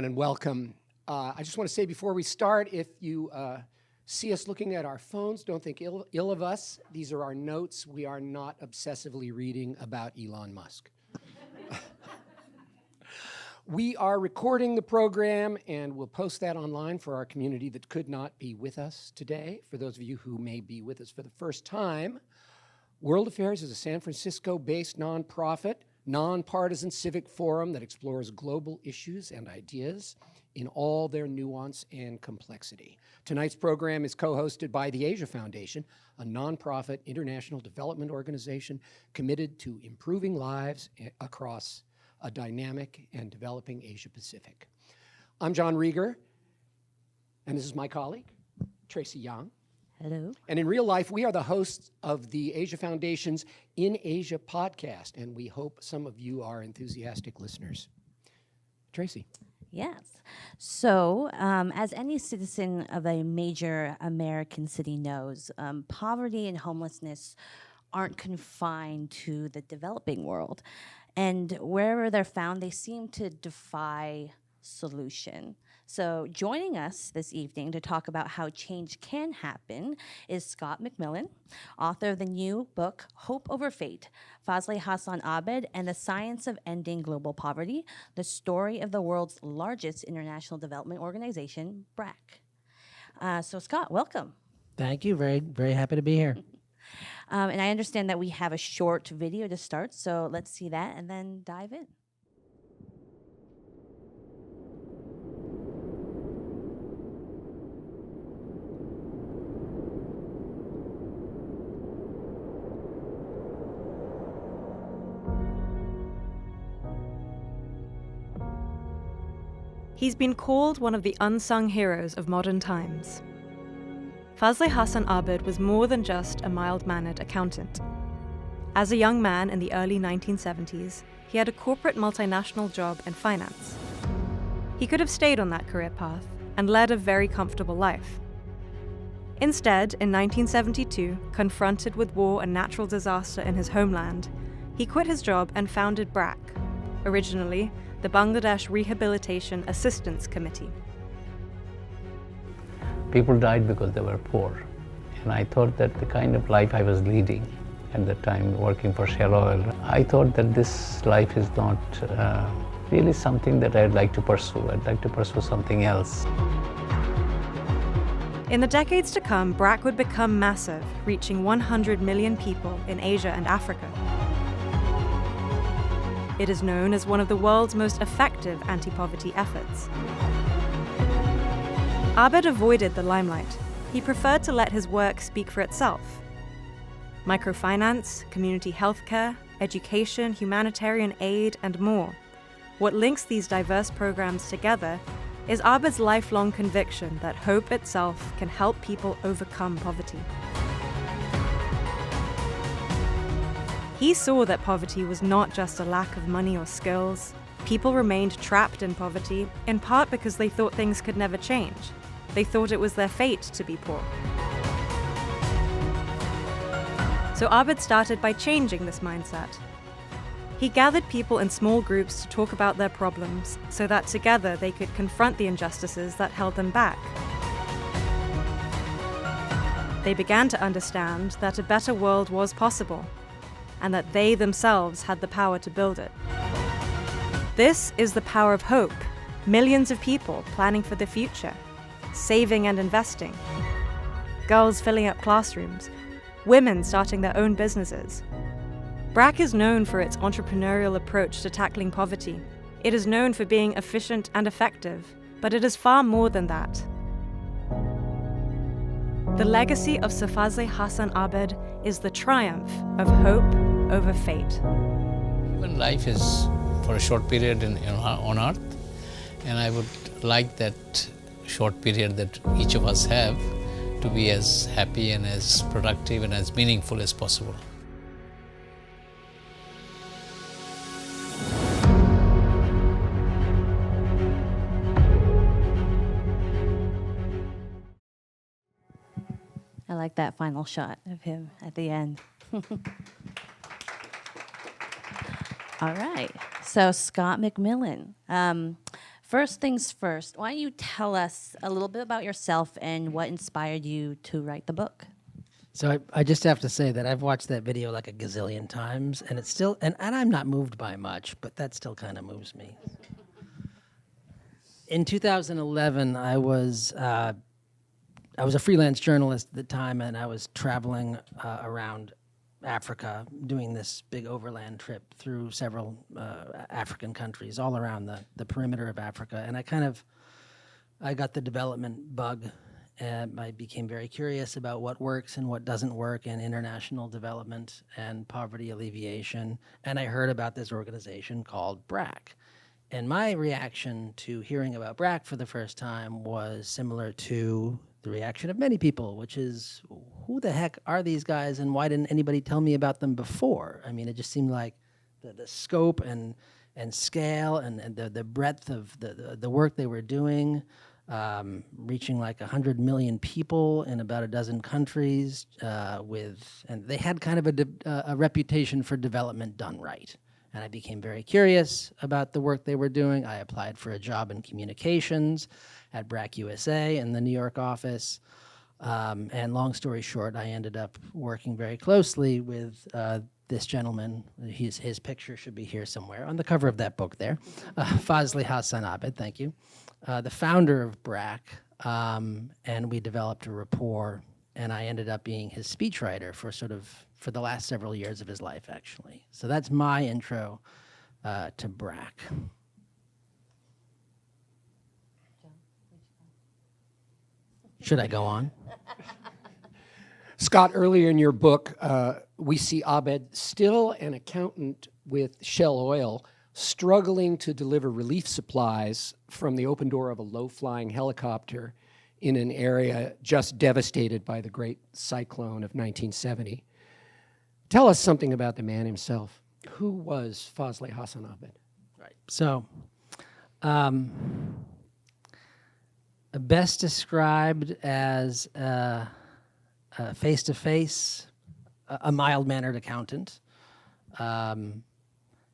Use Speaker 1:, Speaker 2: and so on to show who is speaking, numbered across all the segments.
Speaker 1: everyone, and welcome. I just want to say before we start, if you see us looking at our phones, don't think ill of us. These are our notes. We are not obsessively reading about Elon Musk. We are recording the program, and we'll post that online for our community that could not be with us today. For those of you who may be with us for the first time, World Affairs is a San Francisco-based nonprofit, nonpartisan civic forum that explores global issues and ideas in all their nuance and complexity. Tonight's program is co-hosted by the Asia Foundation, a nonprofit international development organization committed to improving lives across a dynamic and developing Asia Pacific. I'm John Rieger, and this is my colleague, Tracy Yang.
Speaker 2: Hello.
Speaker 1: And in real life, we are the hosts of the Asia Foundation's In Asia podcast, and we hope some of you are enthusiastic listeners. Tracy.
Speaker 2: Yes. So, as any citizen of a major American city knows, poverty and homelessness aren't confined to the developing world. And wherever they're found, they seem to defy solution. So joining us this evening to talk about how change can happen is Scott MacMillan, author of the new book, Hope Over Fate, Faisal Hassan Abed and the Science of Ending Global Poverty, the story of the world's largest international development organization, BRAC. So Scott, welcome.
Speaker 3: Thank you. Very, very happy to be here.
Speaker 2: And I understand that we have a short video to start, so let's see that and then dive in.
Speaker 4: He's been called one of the unsung heroes of modern times. Faisal Hassan Abed was more than just a mild-mannered accountant. As a young man in the early 1970s, he had a corporate multinational job in finance. He could have stayed on that career path and led a very comfortable life. Instead, in 1972, confronted with war and natural disaster in his homeland, he quit his job and founded BRAC, originally the Bangladesh Rehabilitation Assistance Committee.
Speaker 5: People died because they were poor. And I thought that the kind of life I was leading at the time, working for Shell Oil, I thought that this life is not really something that I'd like to pursue. I'd like to pursue something else.
Speaker 4: In the decades to come, BRAC would become massive, reaching 100 million people in Asia and Africa. It is known as one of the world's most effective anti-poverty efforts. Abed avoided the limelight. He preferred to let his work speak for itself. Microfinance, community healthcare, education, humanitarian aid, and more. What links these diverse programs together is Abed's lifelong conviction that hope itself can help people overcome poverty. He saw that poverty was not just a lack of money or skills. People remained trapped in poverty, in part because they thought things could never change. They thought it was their fate to be poor. So Abed started by changing this mindset. He gathered people in small groups to talk about their problems so that together they could confront the injustices that held them back. They began to understand that a better world was possible, and that they themselves had the power to build it. This is the power of hope. Millions of people planning for the future, saving and investing. Girls filling up classrooms, women starting their own businesses. BRAC is known for its entrepreneurial approach to tackling poverty. It is known for being efficient and effective, but it is far more than that. The legacy of Faisal Hassan Abed is the triumph of hope over fate.
Speaker 5: Human life is for a short period on Earth, and I would like that short period that each of us have to be as happy and as productive and as meaningful as possible.
Speaker 2: I like that final shot of him at the end. All right. So Scott MacMillan. First things first, why don't you tell us a little bit about yourself and what inspired you to write the book?
Speaker 3: So I just have to say that I've watched that video like a gazillion times, and it's still, and I'm not moved by much, but that still kind of moves me. In 2011, I was a freelance journalist at the time, and I was traveling around Africa, doing this big overland trip through several African countries, all around the perimeter of Africa. And I got the development bug, and I became very curious about what works and what doesn't work in international development and poverty alleviation. And I heard about this organization called BRAC. And my reaction to hearing about BRAC for the first time was similar to the reaction of many people, which is, who the heck are these guys and why didn't anybody tell me about them before? I mean, it just seemed like the scope and scale and the breadth of the work they were doing, reaching like 100 million people in about a dozen countries, and they had kind of a reputation for development done right. And I became very curious about the work they were doing. I applied for a job in communications at BRAC USA in the New York office. And long story short, I ended up working very closely with this gentleman. His picture should be here somewhere on the cover of that book there, Faisal Hassan Abed, thank you, the founder of BRAC. And we developed a rapport, and I ended up being his speechwriter for the last several years of his life, actually. So that's my intro to BRAC. Should I go on?
Speaker 1: Scott, earlier in your book, we see Abed, still an accountant with Shell Oil, struggling to deliver relief supplies from the open door of a low-flying helicopter in an area just devastated by the great cyclone of 1970. Tell us something about the man himself. Who was Faisal Hassan Abed?
Speaker 3: Right. So, best described as face-to-face, a mild-mannered accountant.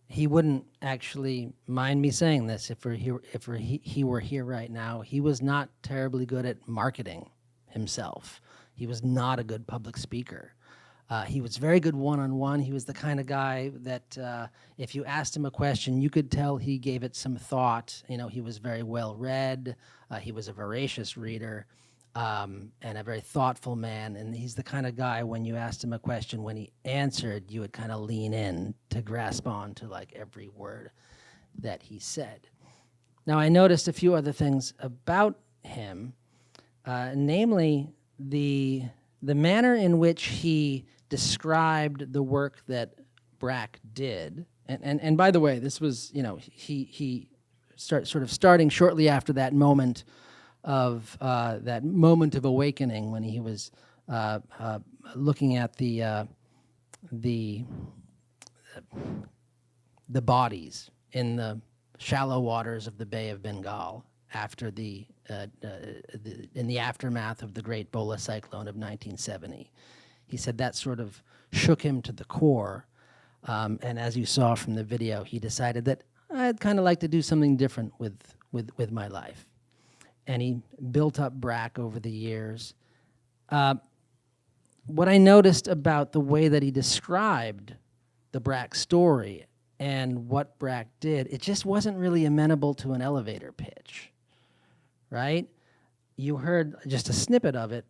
Speaker 3: He wouldn't actually mind me saying this if he were here right now. He was not terribly good at marketing himself. He was not a good public speaker. He was very good one-on-one. He was the kind of guy that if you asked him a question, you could tell he gave it some thought. You know, he was very well-read. He was a voracious reader and a very thoughtful man. And he's the kind of guy, when you asked him a question, when he answered, you would kind of lean in to grasp on to like every word that he said. Now, I noticed a few other things about him, namely the manner in which he described the work that BRAC did. And by the way, this was, you know, he starting shortly after that moment of awakening when he was looking at the bodies in the shallow waters of the Bay of Bengal after in the aftermath of the great Bola cyclone of 1970. He said that sort of shook him to the core. And as you saw from the video, he decided that I'd kind of like to do something different with my life. And he built up BRAC over the years. What I noticed about the way that he described the BRAC story and what BRAC did, it just wasn't really amenable to an elevator pitch, right? You heard just a snippet of it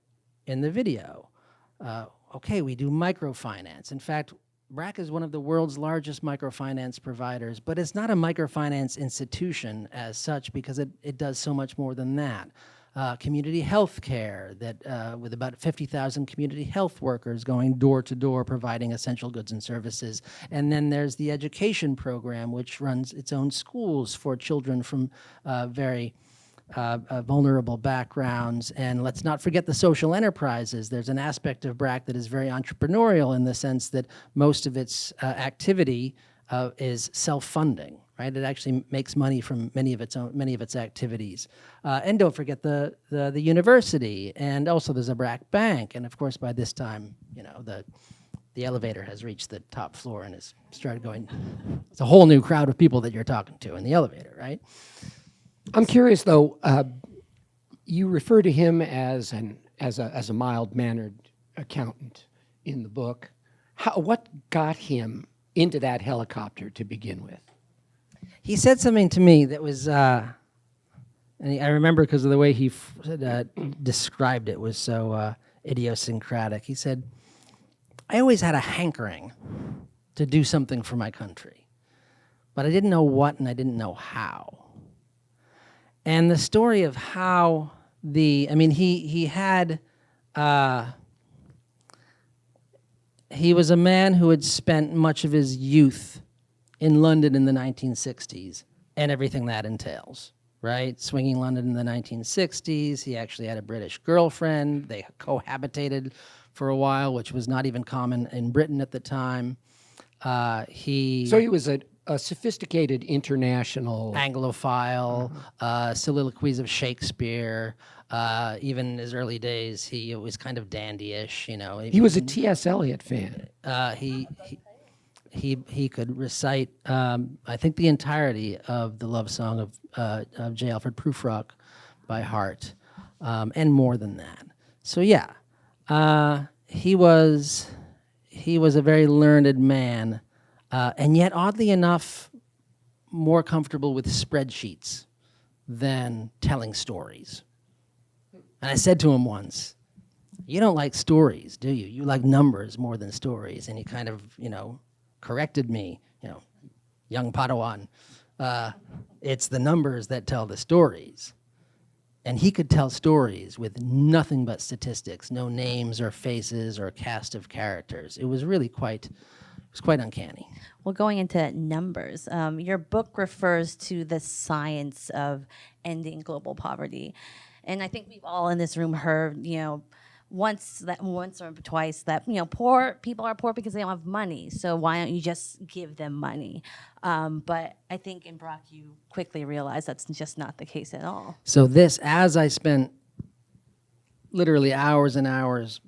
Speaker 3: in the video. Okay, we do microfinance. In fact, BRAC is one of the world's largest microfinance providers, but it's not a microfinance institution as such because it does so much more than that. Community health care, that with about 50,000 community health workers going door to door providing essential goods and services. And then there's the education program, which runs its own schools for children from very vulnerable backgrounds. And let's not forget the social enterprises. There's an aspect of BRAC that is very entrepreneurial in the sense that most of its activity is self-funding, right? It actually makes money from many of its activities. And don't forget the university, and also there's a BRAC bank. And of course, by this time, you know, the elevator has reached the top floor and has started going. It's a whole new crowd of people that you're talking to in the elevator, right?
Speaker 1: I'm curious, though. You refer to him as a mild-mannered accountant in the book. What got him into that helicopter to begin with?
Speaker 3: He said something to me that was, and I remember because of the way he described it was so idiosyncratic. He said, I always had a hankering to do something for my country, but I didn't know what and I didn't know how. And the story of how he was a man who had spent much of his youth in London in the 1960s and everything that entails, right? Swinging London in the 1960s. He actually had a British girlfriend. They cohabitated for a while, which was not even common in Britain at the time.
Speaker 1: So he was a sophisticated international
Speaker 3: Anglophile, soliloquies of Shakespeare. Even in his early days, he was kind of dandyish, you know.
Speaker 1: He was a T.S. Eliot fan.
Speaker 3: He could recite, I think, the entirety of the love song of J. Alfred Prufrock by heart, and more than that. So yeah, he was a very learned man, and yet oddly enough, more comfortable with spreadsheets than telling stories. And I said to him once, "You don't like stories, do you? You like numbers more than stories." And he kind of, corrected me, young Padawan. It's the numbers that tell the stories. And he could tell stories with nothing but statistics, no names or faces or cast of characters. It was really quite uncanny.
Speaker 2: Well, going into numbers, your book refers to the science of ending global poverty. And I think we've all in this room heard, once or twice that, poor people are poor because they don't have money. So why don't you just give them money? But I think in BRAC, you quickly realize that's just not the case at all.
Speaker 3: So as I spent literally hours and hours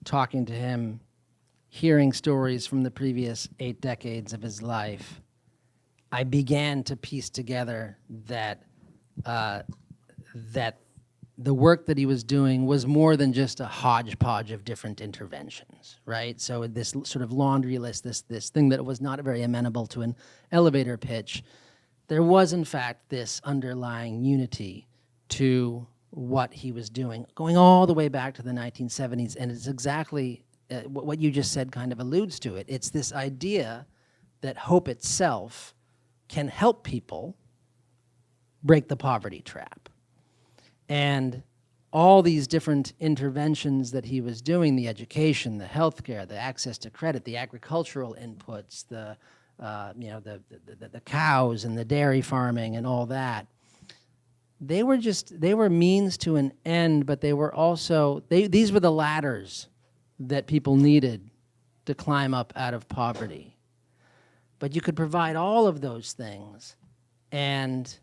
Speaker 3: talking to him, hearing stories from the previous 8 decades of his life, I began to piece together that the work that he was doing was more than just a hodgepodge of different interventions, right? So this sort of laundry list, this thing that was not very amenable to an elevator pitch, there was in fact this underlying unity to what he was doing, going all the way back to the 1970s, and it's exactly what you just said kind of alludes to it. It's this idea that hope itself can help people break the poverty trap. And all these different interventions that he was doing, the education, the healthcare, the access to credit, the agricultural inputs, the cows and the dairy farming and all that, they were means to an end, but they were also, these were the ladders that people needed to climb up out of poverty. But you could provide all of those things, and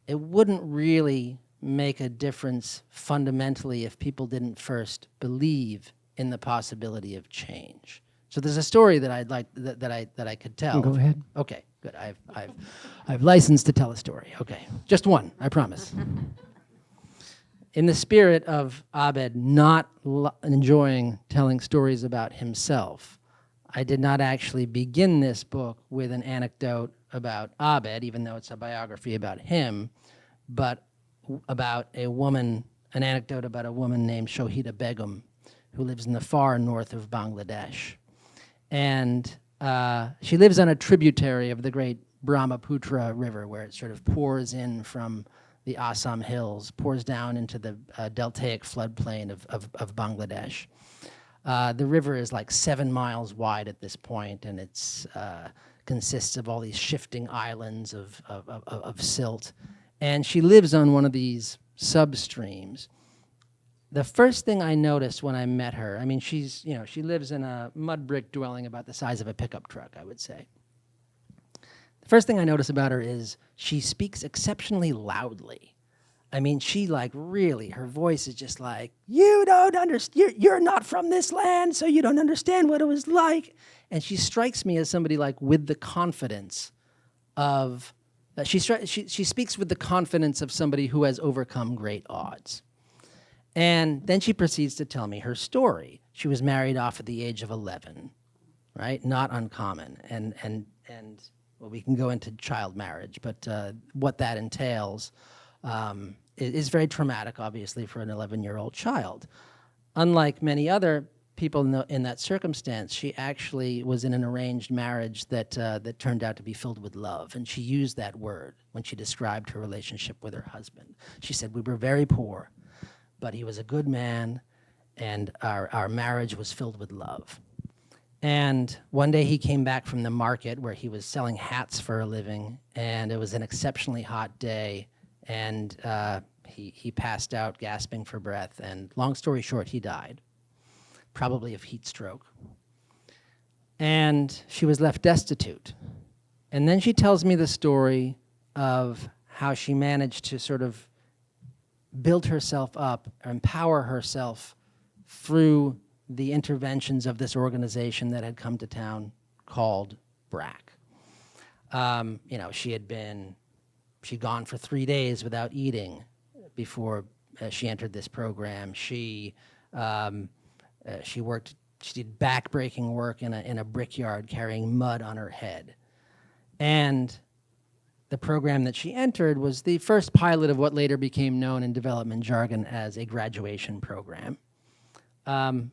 Speaker 3: it wouldn't really make a difference fundamentally if people didn't first believe in the possibility of change. So there's a story that I'd like that I could tell.
Speaker 1: Go ahead.
Speaker 3: Okay, good. I've license to tell a story. Okay, just one, I promise. In the spirit of Abed not enjoying telling stories about himself, I did not actually begin this book with an anecdote about Abed, even though it's a biography about him, but about an anecdote about a woman named Shohida Begum, who lives in the far north of Bangladesh. And she lives on a tributary of the great Brahmaputra River, where it sort of pours in from the Assam hills, pours down into the deltaic floodplain of Bangladesh. The river is like 7 miles wide at this point, and it's consists of all these shifting islands of silt. And she lives on one of these substreams. The first thing I noticed when I met her, she lives in a mud brick dwelling about the size of a pickup truck, I would say. The first thing I notice about her is she speaks exceptionally loudly. Her voice is just like, you don't understand, you're not from this land, so you don't understand what it was like. And she strikes me as somebody like with the confidence of she speaks with the confidence of somebody who has overcome great odds. And then she proceeds to tell me her story. She was married off at the age of 11, right? Not uncommon. And well, we can go into child marriage, but what that entails is very traumatic, obviously, for an 11-year-old child. Unlike many other people in that circumstance, she actually was in an arranged marriage that turned out to be filled with love, and she used that word when she described her relationship with her husband. She said, "We were very poor, but he was a good man, and our marriage was filled with love." And one day he came back from the market where he was selling hats for a living, and it was an exceptionally hot day, and he passed out gasping for breath, and long story short, he died, probably of heat stroke. And she was left destitute. And then she tells me the story of how she managed to sort of build herself up, empower herself through the interventions of this organization that had come to town called BRAC. She'd gone for 3 days without eating before she entered this program. She did back-breaking work in a brickyard carrying mud on her head. And the program that she entered was the first pilot of what later became known in development jargon as a graduation program. Her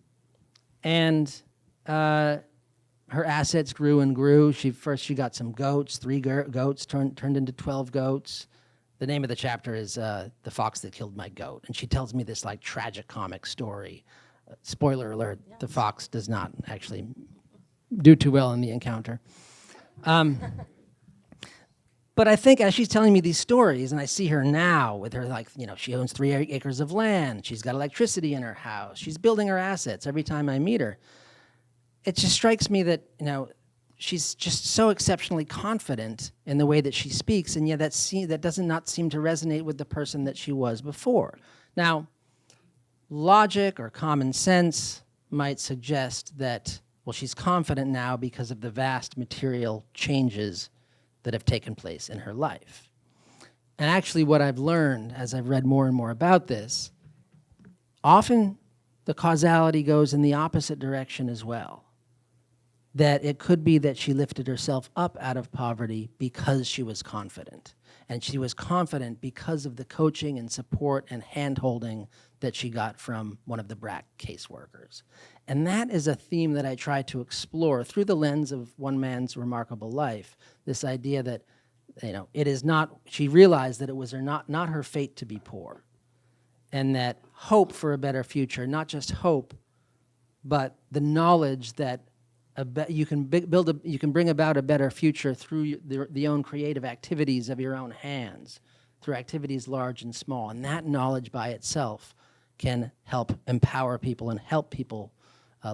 Speaker 3: assets grew and grew. She got some goats, 3 goats turned into 12 goats. The name of the chapter is The Fox That Killed My Goat. And she tells me this like tragic comic story. Spoiler alert, the fox does not actually do too well in the encounter. But I think as she's telling me these stories, and I see her now with her, she owns 3 acres of land. She's got electricity in her house. She's building her assets every time I meet her. It just strikes me that, she's just so exceptionally confident in the way that she speaks, and yet that does not seem to resonate with the person that she was before. Now, logic or common sense might suggest that, well, she's confident now because of the vast material changes that have taken place in her life. And actually what I've learned as I've read more and more about this, often the causality goes in the opposite direction as well. That it could be that she lifted herself up out of poverty because she was confident. And she was confident because of the coaching and support and hand-holding that she got from one of the BRAC caseworkers. And that is a theme that I try to explore through the lens of one man's remarkable life, this idea that, it is not, she realized that it was not her fate to be poor, and that hope for a better future, not just hope, but the knowledge that you can bring about a better future through the own creative activities of your own hands, through activities large and small. And that knowledge by itself can help empower people and help people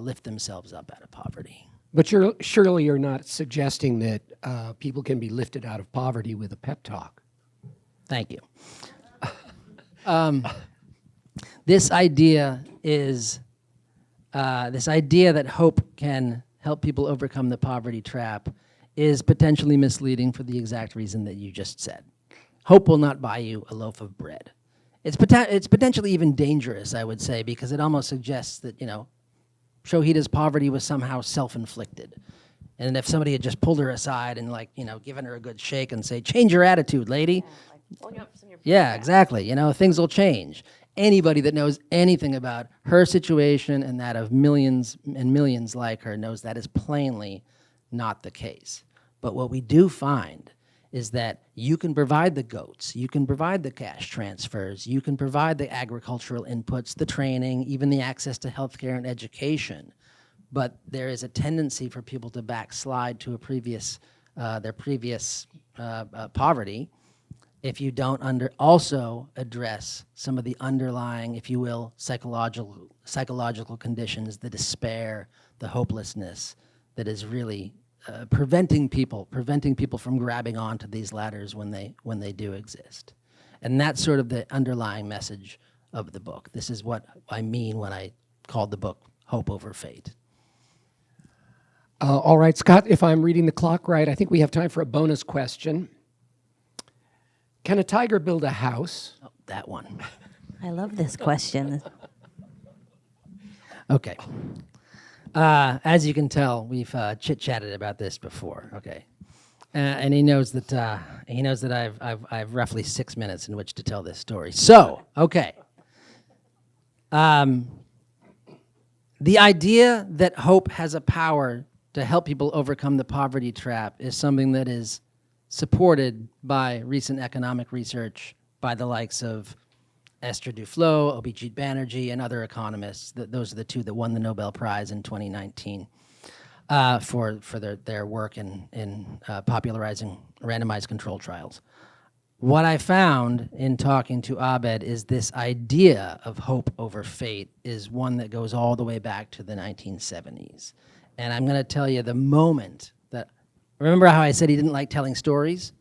Speaker 3: lift themselves up out of poverty.
Speaker 1: But surely you're not suggesting that people can be lifted out of poverty with a pep talk.
Speaker 3: Thank you. This idea that hope can help people overcome the poverty trap is potentially misleading for the exact reason that you just said. Hope will not buy you a loaf of bread. It's potentially even dangerous, I would say, because it almost suggests that, Shohida's poverty was somehow self-inflicted. And if somebody had just pulled her aside and given her a good shake and say, "Change your attitude, lady." Yeah, exactly. Things will change. Anybody that knows anything about her situation and that of millions and millions like her knows that is plainly not the case. But what we do find is that you can provide the goats, you can provide the cash transfers, you can provide the agricultural inputs, the training, even the access to healthcare and education. But there is a tendency for people to backslide to their previous poverty if you don't also address some of the underlying, if you will, psychological conditions, the despair, the hopelessness that is really preventing people from grabbing onto these ladders when they do exist. And that's sort of the underlying message of the book. This is what I mean when I called the book Hope Over Fate.
Speaker 1: All right, Scott, if I'm reading the clock right, I think we have time for a bonus question. Can a tiger build a house?
Speaker 3: Oh, that one.
Speaker 2: I love this question.
Speaker 3: Okay. As you can tell, we've chit-chatted about this before. Okay. And he knows that I've roughly 6 minutes in which to tell this story. So, okay. The idea that hope has a power to help people overcome the poverty trap is something that is supported by recent economic research by the likes of Esther Duflo, Abhijit Banerjee, and other economists. Those are the two that won the Nobel Prize in 2019 for their work in popularizing randomized control trials. What I found in talking to Abed is this idea of hope over fate is one that goes all the way back to the 1970s. And I'm going to tell you the moment that, remember how I said he didn't like telling stories?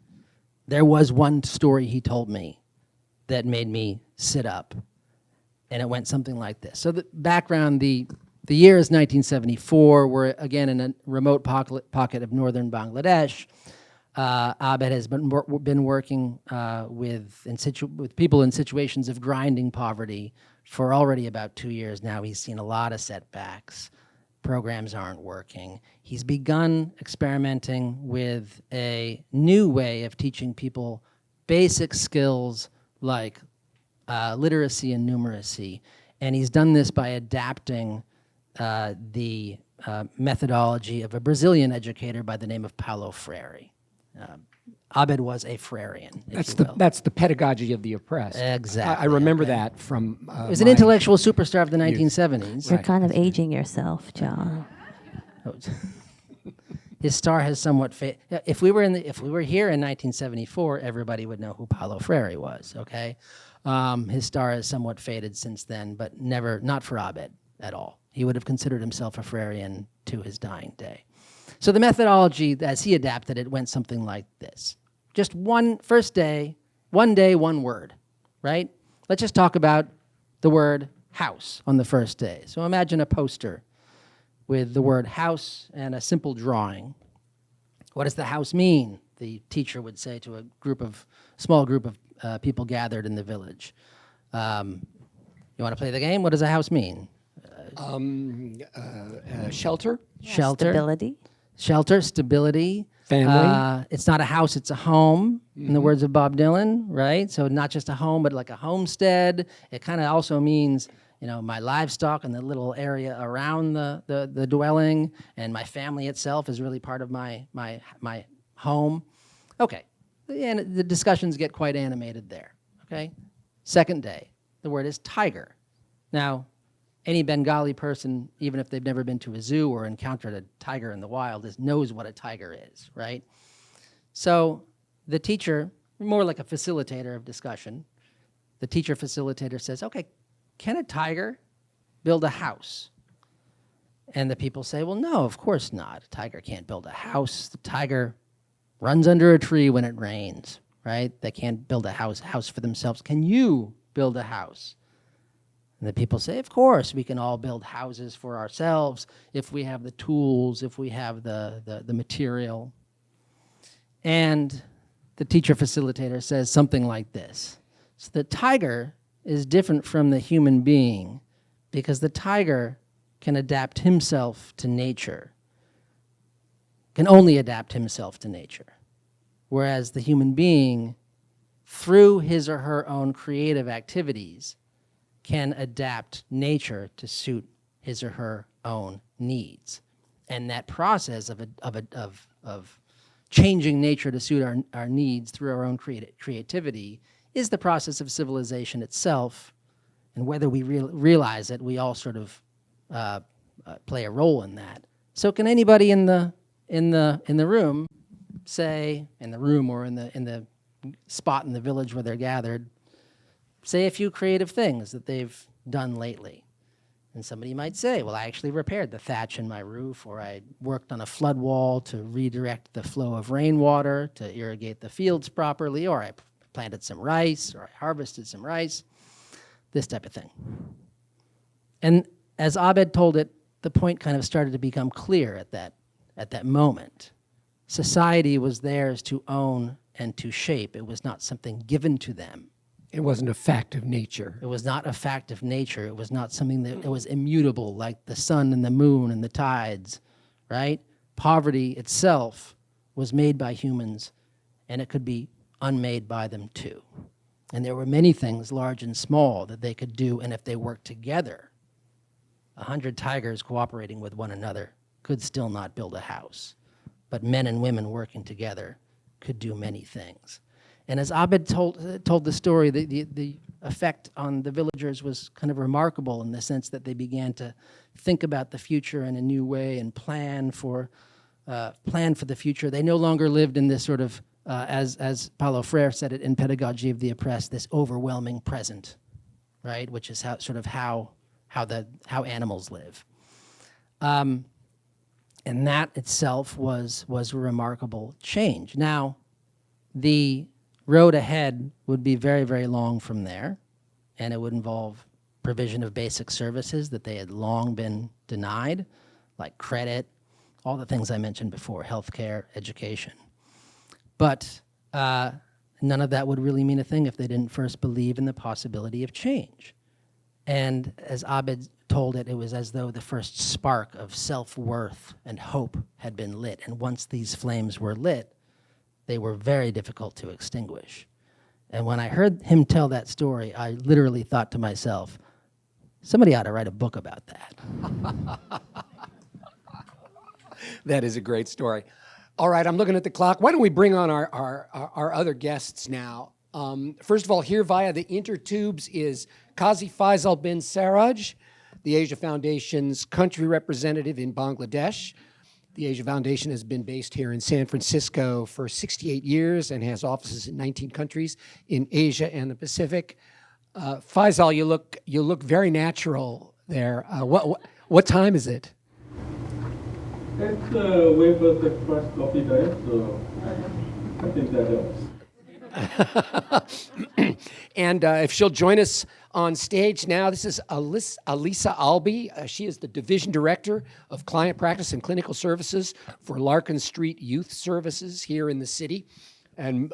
Speaker 3: There was one story he told me that made me sit up. And it went something like this. So the background, the year is 1974. We're again in a remote pocket of northern Bangladesh. Abed has been working with people in situations of grinding poverty for already about 2 years now. He's seen a lot of setbacks. Programs aren't working. He's begun experimenting with a new way of teaching people basic skills like literacy and numeracy. And he's done this by adapting the methodology of a Brazilian educator by the name of Paulo Freire. Abed was a Freirean, if you will.
Speaker 1: That's the pedagogy of the oppressed.
Speaker 3: Exactly.
Speaker 1: I remember that from.
Speaker 3: He was an intellectual superstar of the 1970s.
Speaker 2: You're kind of aging yourself, John.
Speaker 3: His star has somewhat faded. If we were here in 1974, everybody would know who Paulo Freire was. Okay, his star has somewhat faded since then, but not for Abed at all. He would have considered himself a Freirean to his dying day. So the methodology, as he adapted it, went something like this. Just one day, one word, right? Let's just talk about the word house on the first day. So imagine a poster with the word house and a simple drawing. What does the house mean? The teacher would say to a small group of people gathered in the village. You want to play the game? What does a house mean?
Speaker 1: Shelter.
Speaker 3: Shelter.
Speaker 2: Stability.
Speaker 3: Shelter, stability.
Speaker 1: Family.
Speaker 3: It's not a house, it's a home, in the words of Bob Dylan, right? So not just a home, but like a homestead. It kind of also means, my livestock and the little area around the dwelling, and my family itself is really part of my home. Okay, and the discussions get quite animated there, okay? Second day, the word is tiger. Now, any Bengali person, even if they've never been to a zoo or encountered a tiger in the wild, knows what a tiger is, right? So the teacher, more like a facilitator of discussion, the teacher facilitator says, okay, can a tiger build a house? And the people say, well, no, of course not. A tiger can't build a house. The tiger runs under a tree when it rains, right? They can't build a house for themselves. Can you build a house? And the people say, of course, we can all build houses for ourselves if we have the tools, if we have the material. And the teacher facilitator says something like this. So the tiger is different from the human being because the tiger can adapt himself to nature, can only adapt himself to nature. Whereas the human being, through his or her own creative activities, can adapt nature to suit his or her own needs. And that process of changing nature to suit our needs through our own creativity is the process of civilization itself. And whether we realize it, we all sort of play a role in that. So can anybody in the room say, in the room or in the spot in the village where they're gathered, say a few creative things that they've done lately? And somebody might say, well, I actually repaired the thatch in my roof, or I worked on a flood wall to redirect the flow of rainwater to irrigate the fields properly, or I planted some rice, or I harvested some rice, this type of thing. And as Abed told it, the point kind of started to become clear at that moment. Society was theirs to own and to shape. It was not something given to them.
Speaker 1: It wasn't a fact of nature.
Speaker 3: It was not a fact of nature. It was not something that it was immutable, like the sun and the moon and the tides, right? Poverty itself was made by humans, and it could be unmade by them too. And there were many things, large and small, that they could do, and if they worked together, 100 tigers cooperating with one another could still not build a house. But men and women working together could do many things. And as Abed told the story, the effect on the villagers was kind of remarkable in the sense that they began to think about the future in a new way and plan for the future. They no longer lived in this sort of, as Paulo Freire said it in Pedagogy of the Oppressed, this overwhelming present, right? Which is how animals live. And that itself was a remarkable change. Now, the road ahead would be very, very long from there, and it would involve provision of basic services that they had long been denied, like credit, all the things I mentioned before, healthcare, education. But none of that would really mean a thing if they didn't first believe in the possibility of change. And as Abed told it, it was as though the first spark of self-worth and hope had been lit. And once these flames were lit, they were very difficult to extinguish. And when I heard him tell that story, I literally thought to myself, somebody ought to write a book about that.
Speaker 1: That is a great story. All right, I'm looking at the clock. Why don't we bring on our other guests now? First of all, here via the intertubes is Kazi Faisal bin Seraj, the Asia Foundation's country representative in Bangladesh. The Asia Foundation has been based here in San Francisco for 68 years and has offices in 19 countries in Asia and the Pacific. Faisal, you look very natural there. What time is it?
Speaker 6: It's way past the first coffee time, so I think that helps.
Speaker 1: And if she'll join us on stage now, this is Alisa Albee. She is the Division Director of Client Practice and Clinical Services for Larkin Street Youth Services here in the city. And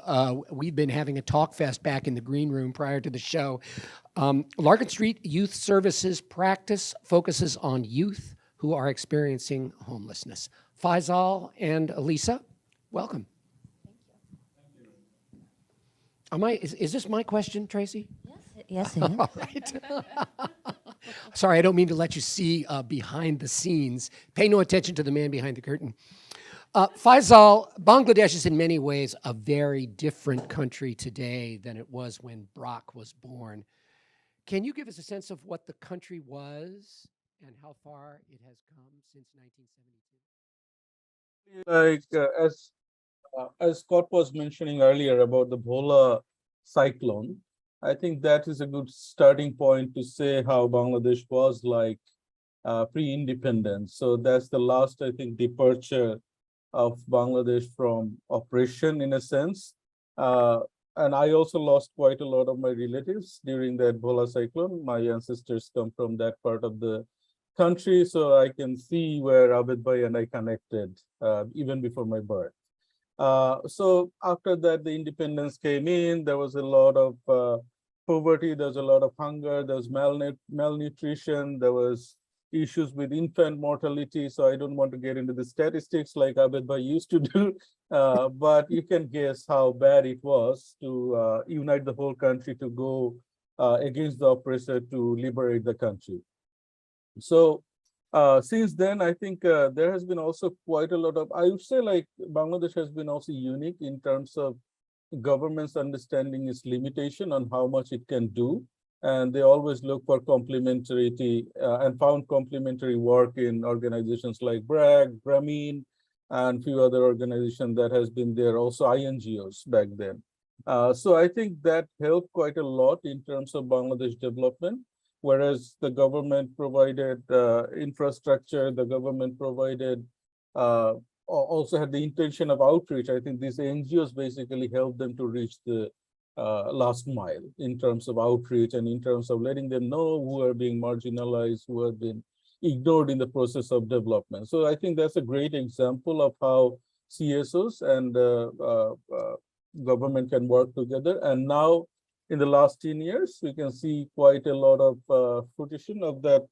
Speaker 1: we've been having a talk fest back in the green room prior to the show. Larkin Street Youth Services practice focuses on youth who are experiencing homelessness. Faisal and Alisa, welcome. Is this my question, Tracy?
Speaker 2: Yes, it is.
Speaker 1: All right. Sorry, I don't mean to let you see behind the scenes. Pay no attention to the man behind the curtain. Faisal, Bangladesh is in many ways a very different country today than it was when BRAC was born. Can you give us a sense of what the country was and how far it has come since 1972?
Speaker 6: As Scott was mentioning earlier about the Bhola cyclone, I think that is a good starting point to say how Bangladesh was like pre-independence. So that's the last, I think, departure of Bangladesh from oppression in a sense. And I also lost quite a lot of my relatives during that Bhola cyclone. My ancestors come from that part of the country, so I can see where Abed Bhai and I connected even before my birth. So after that, the independence came in. There was a lot of poverty, there was a lot of hunger, there was malnutrition, there was issues with infant mortality. So I don't want to get into the statistics like Abed Bhai used to do, but you can guess how bad it was to unite the whole country to go against the oppressor to liberate the country. So since then, I think there has been also quite a lot of, I would say like Bangladesh has been also unique in terms of government's understanding its limitation on how much it can do. And they always look for complementarity and found complementary work in organizations like BRAC, Grameen, and few other organizations that has been there, also INGOs back then. So I think that helped quite a lot in terms of Bangladesh development. Whereas the government provided infrastructure, the government provided, also had the intention of outreach. I think these NGOs basically helped them to reach the last mile in terms of outreach and in terms of letting them know who are being marginalized, who have been ignored in the process of development. So I think that's a great example of how CSOs and government can work together. And now, in the last 10 years, we can see quite a lot of fruition of that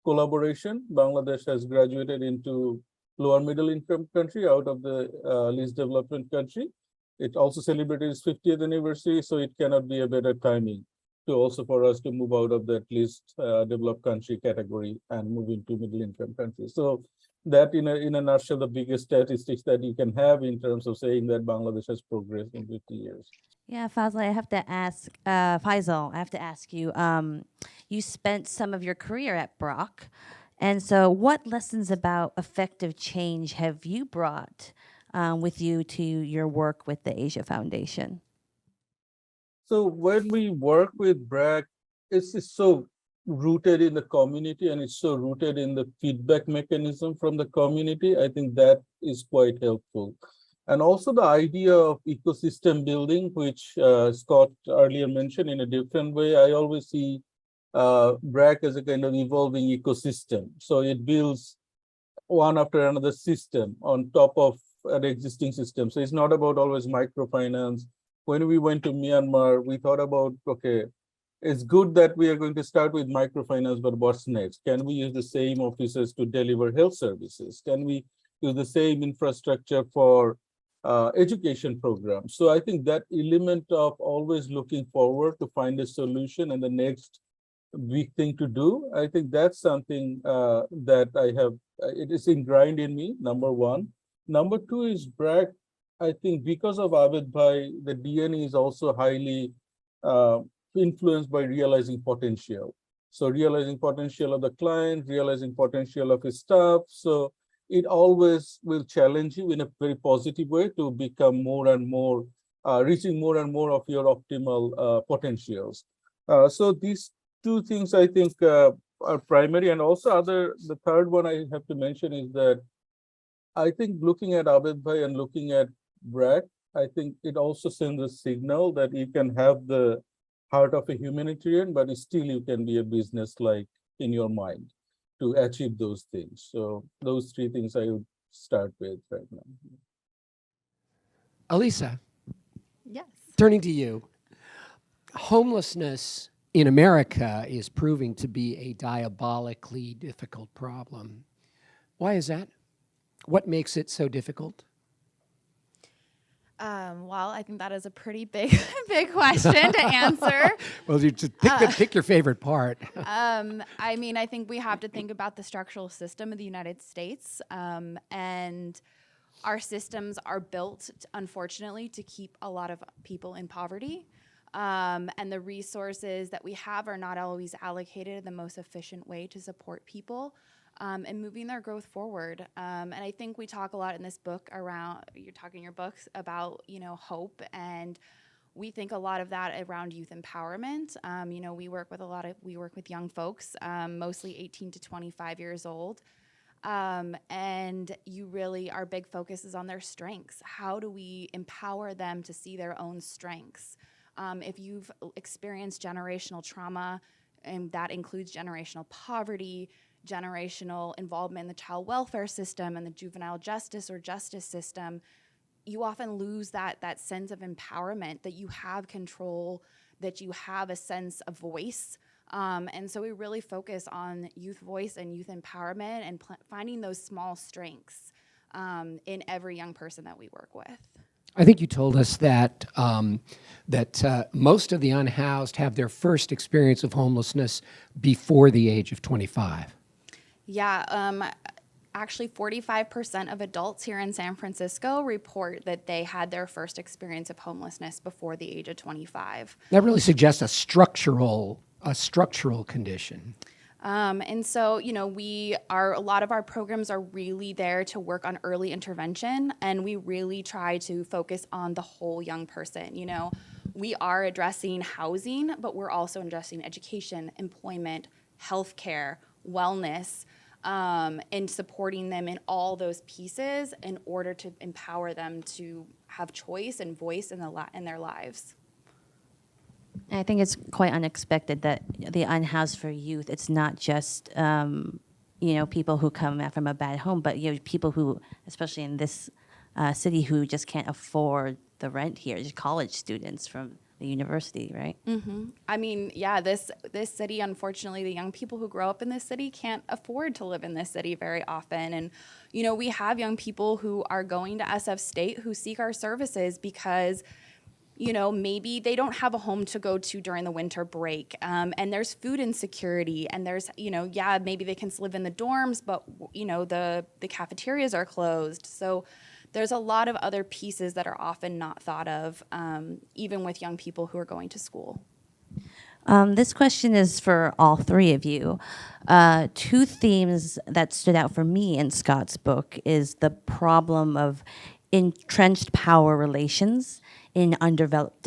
Speaker 6: collaboration. Bangladesh has graduated into lower middle income country out of the least development country. It also celebrated its 50th anniversary, so it cannot be a better timing to also for us to move out of that least developed country category and move into middle income countries. So that in a nutshell, the biggest statistics that you can have in terms of saying that Bangladesh has progressed in 50 years.
Speaker 2: Yeah, Faisal, I have to ask, Faisal, I have to ask you, you spent some of your career at BRAC, and so what lessons about effective change have you brought with you to your work with the Asia Foundation?
Speaker 6: So when we work with BRAC, it's so rooted in the community and it's so rooted in the feedback mechanism from the community. I think that is quite helpful. And also the idea of ecosystem building, which Scott earlier mentioned in a different way. I always see BRAC as a kind of evolving ecosystem. So it builds one after another system on top of an existing system. So it's not about always microfinance. When we went to Myanmar, we thought about, okay, it's good that we are going to start with microfinance, but what's next? Can we use the same offices to deliver health services? Can we use the same infrastructure for education programs? So I think that element of always looking forward to find a solution and the next big thing to do, I think that's something that I have, it is ingrained in me, number one. Number two is BRAC. I think because of Abed Bhai, the DNA is also highly influenced by realizing potential. So realizing potential of the client, realizing potential of his staff. So it always will challenge you in a very positive way to become more and more, reaching more and more of your optimal potentials. So these two things I think are primary, and also the third one I have to mention is that I think looking at Abed Bhai and looking at BRAC, I think it also sends a signal that you can have the heart of a humanitarian, but still you can be a business like in your mind to achieve those things. So those three things I would start with right now.
Speaker 1: Alisa,
Speaker 7: Yes.
Speaker 1: turning to you. Homelessness in America is proving to be a diabolically difficult problem. Why is that? What makes it so difficult?
Speaker 7: Well, I think that is a pretty big, big question to answer.
Speaker 1: Well, you just pick your favorite part.
Speaker 7: I mean, I think we have to think about the structural system of the United States, and our systems are built, unfortunately, to keep a lot of people in poverty. And the resources that we have are not always allocated in the most efficient way to support people and moving their growth forward. And I think we talk a lot in this book around, you're talking in your books about, hope, and we think a lot of that around youth empowerment. We work with young folks, mostly 18 to 25 years old. And our big focus is on their strengths. How do we empower them to see their own strengths? If you've experienced generational trauma, and that includes generational poverty, generational involvement in the child welfare system and the juvenile justice or justice system, you often lose that sense of empowerment, that you have control, that you have a sense of voice. And so we really focus on youth voice and youth empowerment and finding those small strengths in every young person that we work with.
Speaker 1: I think you told us that most of the unhoused have their first experience of homelessness before the age of 25.
Speaker 7: Yeah, actually 45% of adults here in San Francisco report that they had their first experience of homelessness before the age of 25.
Speaker 1: That really suggests a structural condition.
Speaker 7: And so, a lot of our programs are really there to work on early intervention, and we really try to focus on the whole young person. We are addressing housing, but we're also addressing education, employment, healthcare, wellness, and supporting them in all those pieces in order to empower them to have choice and voice in their lives.
Speaker 2: I think it's quite unexpected that the unhoused for youth, it's not just, people who come from a bad home, but people who, especially in this city, who just can't afford the rent here, just college students from the university, right?
Speaker 7: I mean, yeah, this city, unfortunately, the young people who grow up in this city can't afford to live in this city very often. And, you know, we have young people who are going to SF State who seek our services because, you know, maybe they don't have a home to go to during the winter break. And there's food insecurity, and there's, you know, yeah, maybe they can live in the dorms, but, you know, the cafeterias are closed. So there's a lot of other pieces that are often not thought of, even with young people who are going to school.
Speaker 2: This question is for all three of you. Two themes that stood out for me in Scott's book is the problem of entrenched power relations in underdeveloped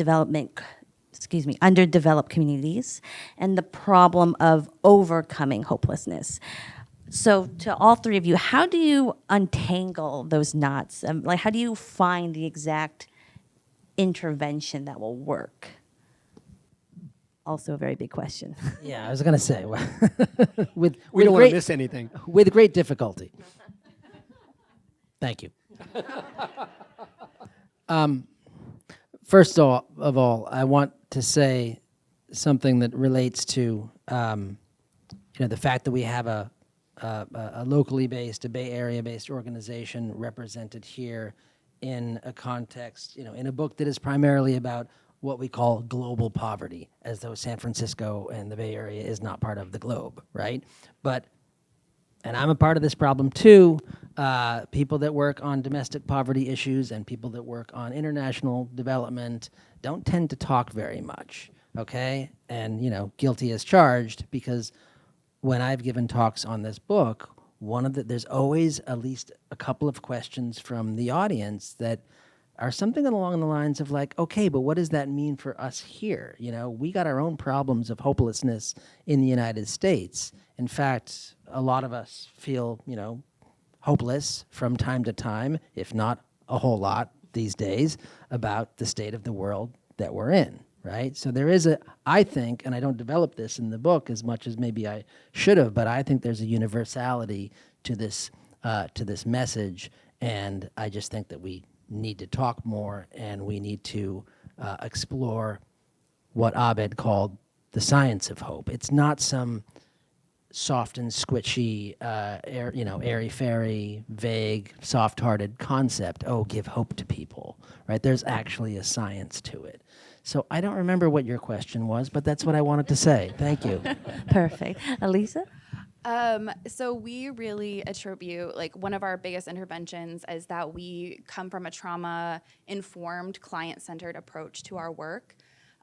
Speaker 2: communities, and the problem of overcoming hopelessness. So to all three of you, how do you untangle those knots? Like, how do you find the exact intervention that will work? Also a very big question.
Speaker 3: Yeah, I was going to say,
Speaker 1: We don't want to
Speaker 3: great,
Speaker 1: miss anything.
Speaker 3: with great difficulty. Thank you. First of all, I want to say something that relates to you know, the fact that we have a locally based, a Bay Area based organization represented here in a context, you know, in a book that is primarily about what we call global poverty, as though San Francisco and the Bay Area is not part of the globe, right? But, and I'm a part of this problem too, people that work on domestic poverty issues and people that work on international development don't tend to talk very much, okay? And, you know, guilty as charged, because when I've given talks on this book, there's always at least a couple of questions from the audience that are something along the lines of like, okay, but what does that mean for us here? You know, we got our own problems of hopelessness in the United States. In fact, a lot of us feel, you know, hopeless from time to time, if not a whole lot these days, about the state of the world that we're in, right? So there is I think, and I don't develop this in the book as much as maybe I should have, but I think there's a universality to this message, and I just think that we need to talk more, and we need to explore what Abed called the science of hope. It's not some soft and squishy, airy-fairy, vague, soft-hearted concept. Oh, give hope to people, right? There's actually a science to it. So I don't remember what your question was, but that's what I wanted to say. Thank you.
Speaker 2: Perfect. Alisa?
Speaker 7: So we really attribute, like, one of our biggest interventions is that we come from a trauma-informed, client-centered approach to our work.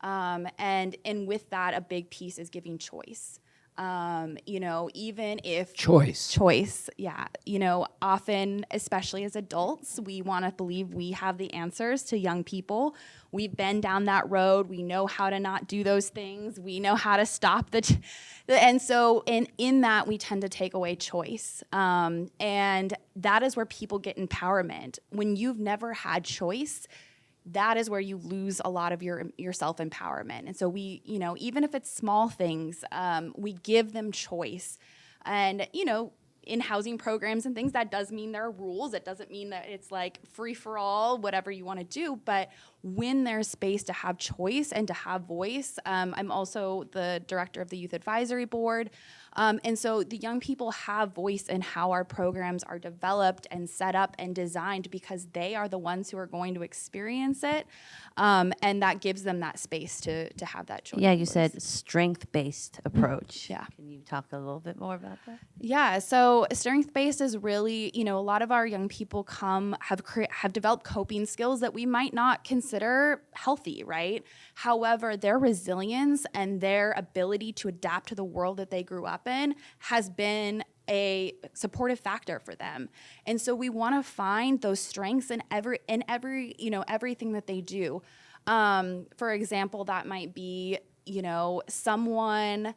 Speaker 7: And with that, a big piece is giving choice. You know, even if choice, yeah, you know, often, especially as adults, we want to believe we have the answers to young people. We've been down that road. We know how to not do those things. We know how to stop and so in that, we tend to take away choice. And that is where people get empowerment. When you've never had choice, that is where you lose a lot of your self-empowerment. And so we, you know, even if it's small things, we give them choice. And, you know, in housing programs and things, that does mean there are rules. It doesn't mean that it's like free for all, whatever you want to do. But when there's space to have choice and to have voice, I'm also the director of the Youth Advisory Board. And so the young people have voice in how our programs are developed and set up and designed, because they are the ones who are going to experience it. And that gives them that space to have that choice.
Speaker 2: Yeah, you said strength-based approach.
Speaker 7: Yeah.
Speaker 2: Can you talk a little bit more about that?
Speaker 7: Yeah, so strength-based is really, you know, a lot of our young people have developed coping skills that we might not consider healthy, right? However, their resilience and their ability to adapt to the world that they grew up in has been a supportive factor for them. And so we want to find those strengths in every you know, everything that they do. For example, that might be, you know, someone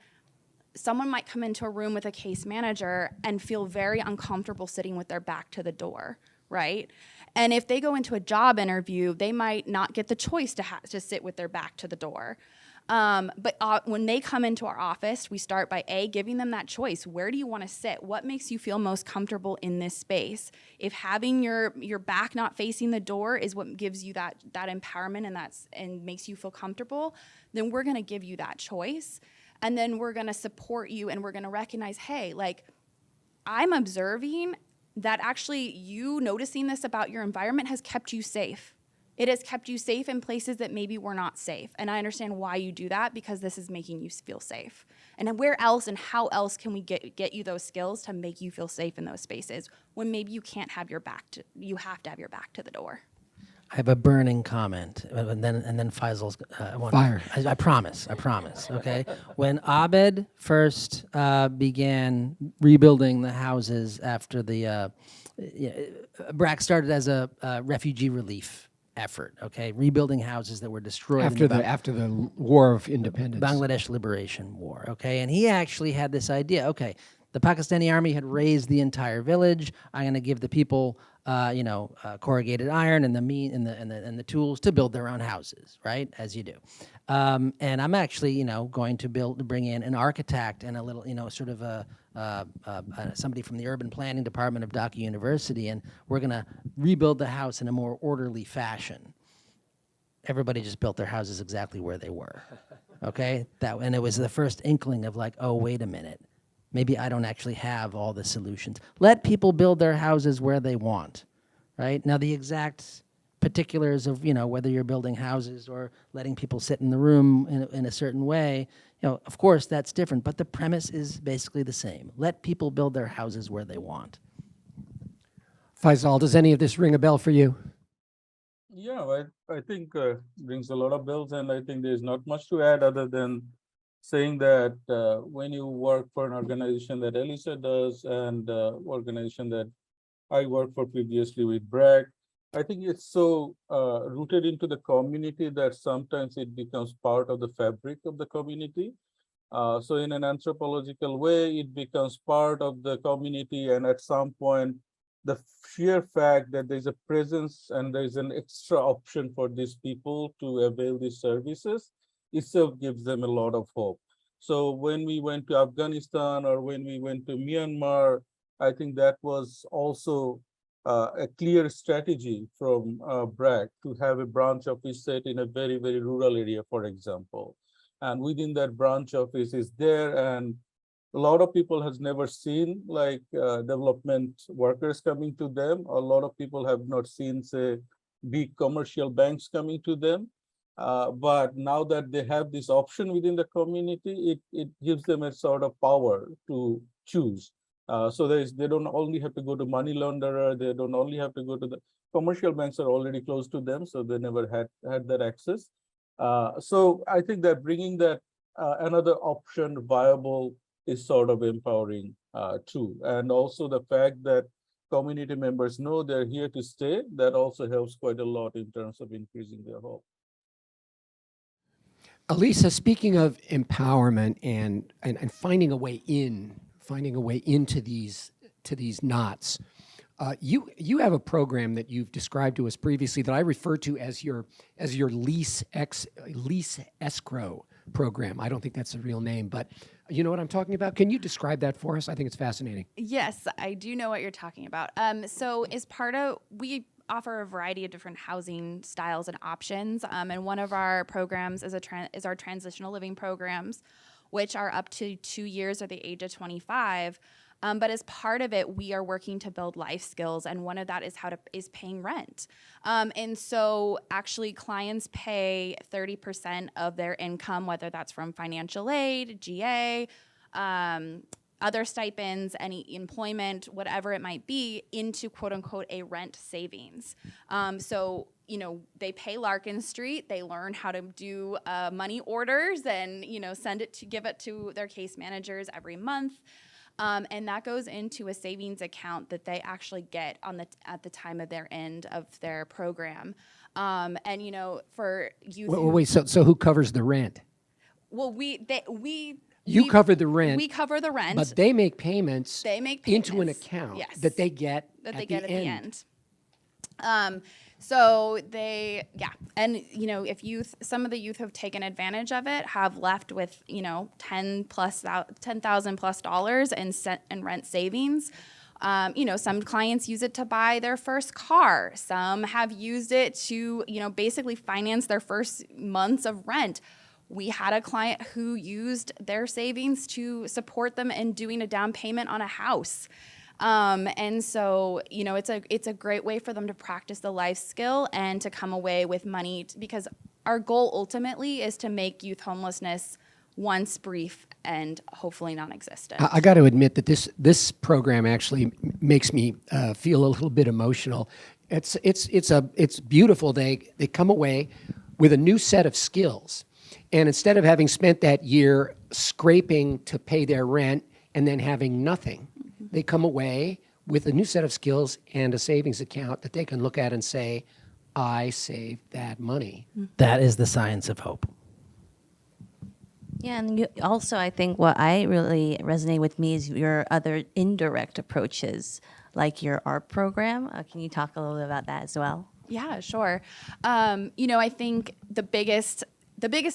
Speaker 7: might come into a room with a case manager and feel very uncomfortable sitting with their back to the door, right? And if they go into a job interview, they might not get the choice to sit with their back to the door. But when they come into our office, we start by giving them that choice. Where do you want to sit? What makes you feel most comfortable in this space? If having your back not facing the door is what gives you that empowerment and makes you feel comfortable, then we're going to give you that choice. And then we're going to support you, and we're going to recognize, hey, like, I'm observing that actually you noticing this about your environment has kept you safe. It has kept you safe in places that maybe were not safe. And I understand why you do that, because this is making you feel safe. And where else and how else can we get you those skills to make you feel safe in those spaces when maybe you can't have your back to, you have to have your back to the door?
Speaker 3: I have a burning comment, and then Faisal's.
Speaker 1: Fire.
Speaker 3: I promise. Okay. When Abed first began rebuilding the houses after the BRAC started as a refugee relief effort. Okay, rebuilding houses that were destroyed
Speaker 1: After the War of Independence.
Speaker 3: Bangladesh Liberation War. Okay, and he actually had this idea. Okay, the Pakistani army had razed the entire village. I'm going to give the people, corrugated iron and the tools to build their own houses, right? As you do. And I'm actually, going to bring in an architect and a little, sort of somebody from the urban planning department of Dhaka University, and we're going to rebuild the house in a more orderly fashion. Everybody just built their houses exactly where they were. Okay, and it was the first inkling of like, oh, wait a minute. Maybe I don't actually have all the solutions. Let people build their houses where they want, right? Now, the exact particulars of, whether you're building houses or letting people sit in the room in a certain way, of course, that's different. But the premise is basically the same. Let people build their houses where they want.
Speaker 1: Faisal, does any of this ring a bell for you?
Speaker 6: Yeah, I think rings a lot of bells, and I think there's not much to add other than saying that when you work for an organization that Alisa does and organization that I worked for previously with BRAC, I think it's so rooted into the community that sometimes it becomes part of the fabric of the community. So in an anthropological way, it becomes part of the community, and at some point, the sheer fact that there's a presence and there's an extra option for these people to avail these services itself gives them a lot of hope. So when we went to Afghanistan or when we went to Myanmar, I think that was also a clear strategy from BRAC to have a branch office set in a very, very rural area, for example. And within that branch office is there, and a lot of people has never seen like development workers coming to them. A lot of people have not seen, say, big commercial banks coming to them. But now that they have this option within the community, it gives them a sort of power to choose. So they don't only have to go to money launderer, they don't only have to go to the commercial banks are already close to them, so they never had that access. So I think that bringing that another option viable is sort of empowering too. And also the fact that community members know they're here to stay, that also helps quite a lot in terms of increasing their hope.
Speaker 1: Alisa, speaking of empowerment and finding a way into these knots, you have a program that you've described to us previously that I refer to as your lease escrow program. I don't think that's the real name, but you know what I'm talking about? Can you describe that for us? I think it's fascinating.
Speaker 7: Yes, I do know what you're talking about. So as part of, we offer a variety of different housing styles and options. And one of our programs is our transitional living programs, which are up to 2 years or the age of 25. But as part of it, we are working to build life skills, and one of that is paying rent. And so actually clients pay 30% of their income, whether that's from financial aid, GA, other stipends, any employment, whatever it might be, into quote unquote a rent savings. So they pay Larkin Street, they learn how to do money orders and give it to their case managers every month. And that goes into a savings account that they actually get at the time of their end of their program. And for youth,
Speaker 1: Wait, so who covers the rent?
Speaker 7: Well,
Speaker 1: you cover the rent.
Speaker 7: We cover the rent,
Speaker 1: but they make payments.
Speaker 7: They make payments
Speaker 1: into an account
Speaker 7: yes,
Speaker 1: that they get
Speaker 7: at
Speaker 1: the
Speaker 7: the end. So they, yeah. And, if some of the youth have taken advantage of it, have left with, $10,000+ in rent savings. Some clients use it to buy their first car. Some have used it to, basically finance their first months of rent. We had a client who used their savings to support them in doing a down payment on a house. And so, it's a great way for them to practice the life skill and to come away with money because our goal ultimately is to make youth homelessness once brief and hopefully non-existent.
Speaker 1: I got to admit that this program actually makes me feel a little bit emotional. It's beautiful. They come away with a new set of skills, and instead of having spent that year scraping to pay their rent and then having nothing, they come away with a new set of skills and a savings account that they can look at and say, I saved that money.
Speaker 3: That is the science of hope.
Speaker 2: Yeah, and also I think what I really resonate with me is your other indirect approaches, like your art program. Can you talk a little bit about that as well?
Speaker 7: Yeah, sure. I think the biggest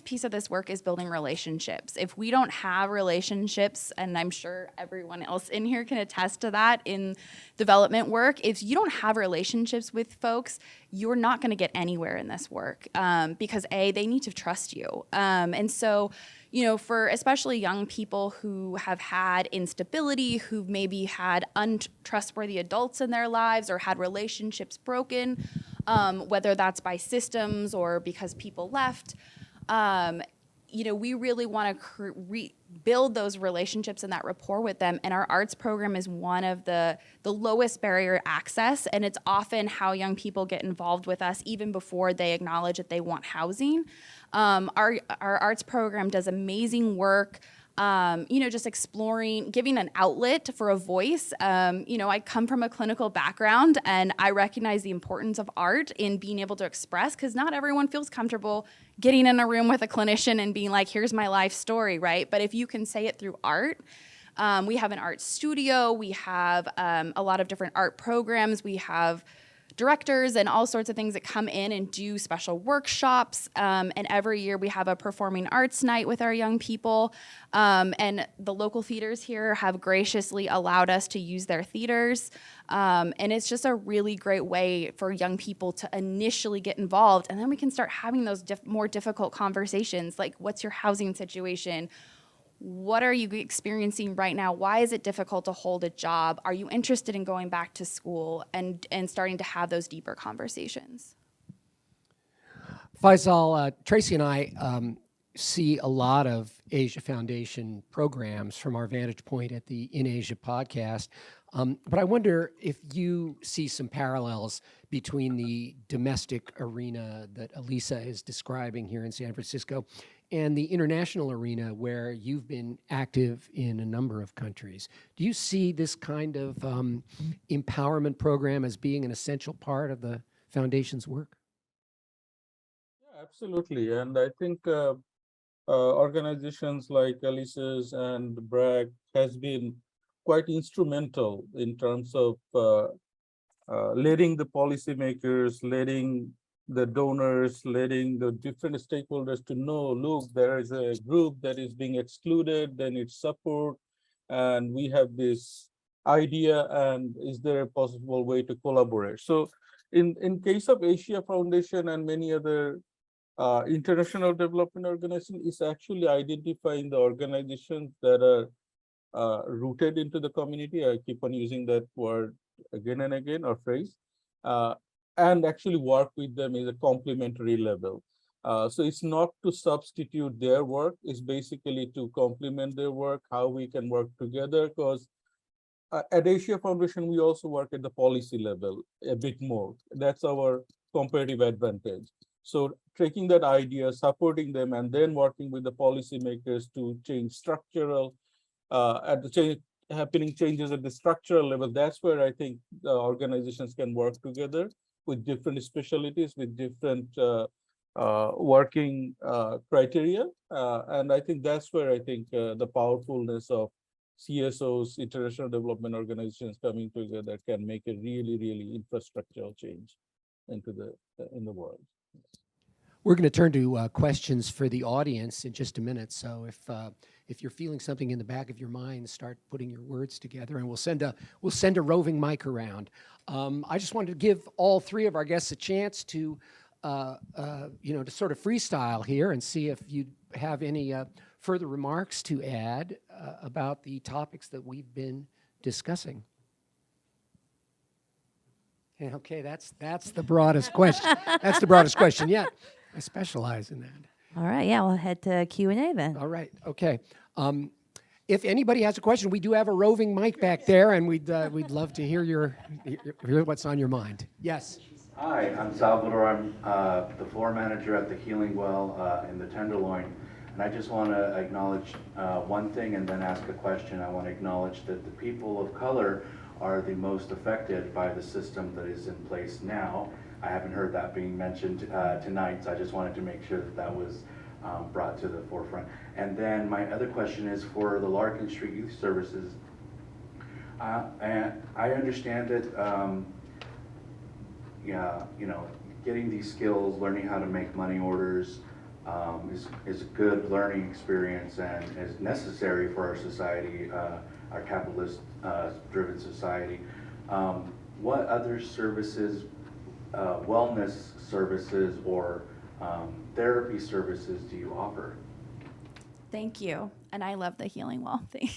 Speaker 7: piece of this work is building relationships. If we don't have relationships, and I'm sure everyone else in here can attest to that in development work, if you don't have relationships with folks, you're not going to get anywhere in this work because they need to trust you. And so, for especially young people who have had instability, who've maybe had untrustworthy adults in their lives or had relationships broken, whether that's by systems or because people left, we really want to build those relationships and that rapport with them. And our arts program is one of the lowest barrier access. And it's often how young people get involved with us even before they acknowledge that they want housing. Our arts program does amazing work. Just exploring, giving an outlet for a voice. I come from a clinical background and I recognize the importance of art in being able to express because not everyone feels comfortable getting in a room with a clinician and being like, here's my life story, right? But if you can say it through art, we have an art studio, we have a lot of different art programs, we have directors and all sorts of things that come in and do special workshops. And every year we have a performing arts night with our young people. And the local theaters here have graciously allowed us to use their theaters. And it's just a really great way for young people to initially get involved. And then we can start having those more difficult conversations, like what's your housing situation? What are you experiencing right now? Why is it difficult to hold a job? Are you interested in going back to school and starting to have those deeper conversations?
Speaker 1: Faisal, Tracy and I see a lot of Asia Foundation programs from our vantage point at the In Asia podcast. But I wonder if you see some parallels between the domestic arena that Alisa is describing here in San Francisco and the international arena where you've been active in a number of countries. Do you see this kind of empowerment program as being an essential part of the foundation's work?
Speaker 6: Yeah, absolutely. And I think organizations like Alisa's and BRAC has been quite instrumental in terms of letting the policymakers, letting the donors, letting the different stakeholders to know, look, there is a group that is being excluded, they need support, and we have this idea, and is there a possible way to collaborate? So in case of Asia Foundation and many other international development organizations, is actually identifying the organizations that are rooted into the community. I keep on using that word again and again, or phrase, and actually work with them is a complementary level. So it's not to substitute their work, it's basically to complement their work, how we can work together, because at Asia Foundation, we also work at the policy level a bit more. That's our comparative advantage. So taking that idea, supporting them, and then working with the policymakers to change structural, happening changes at the structural level, that's where I think the organizations can work together with different specialties, with different working criteria. And I think that's where I think the powerfulness of CSOs, international development organizations coming together can make a really, really infrastructural change. into the in the world.
Speaker 1: We're going to turn to questions for the audience in just a minute. So if you're feeling something in the back of your mind, start putting your words together, and we'll send a roving mic around. I just wanted to give all three of our guests a chance to to sort of freestyle here and see if you have any further remarks to add about the topics that we've been discussing. Okay, that's the broadest question. That's the broadest question yet. I specialize in that.
Speaker 2: All right, yeah, we'll head to Q&A then.
Speaker 1: All right, okay. If anybody has a question, we do have a roving mic back there, and we'd love to hear hear what's on your mind. Yes.
Speaker 8: Hi, I'm Salvador. I'm the floor manager at the Healing Well in the Tenderloin. And I just want to acknowledge one thing and then ask a question. I want to acknowledge that the people of color are the most affected by the system that is in place now. I haven't heard that being mentioned tonight, so I just wanted to make sure that that was brought to the forefront. And then my other question is for the Larkin Street Youth Services. And I understand that getting these skills, learning how to make money orders is a good learning experience and is necessary for our society, our capitalist-driven society. What other services, wellness services or therapy services do you offer?
Speaker 7: Thank you. And I love the Healing Well thing.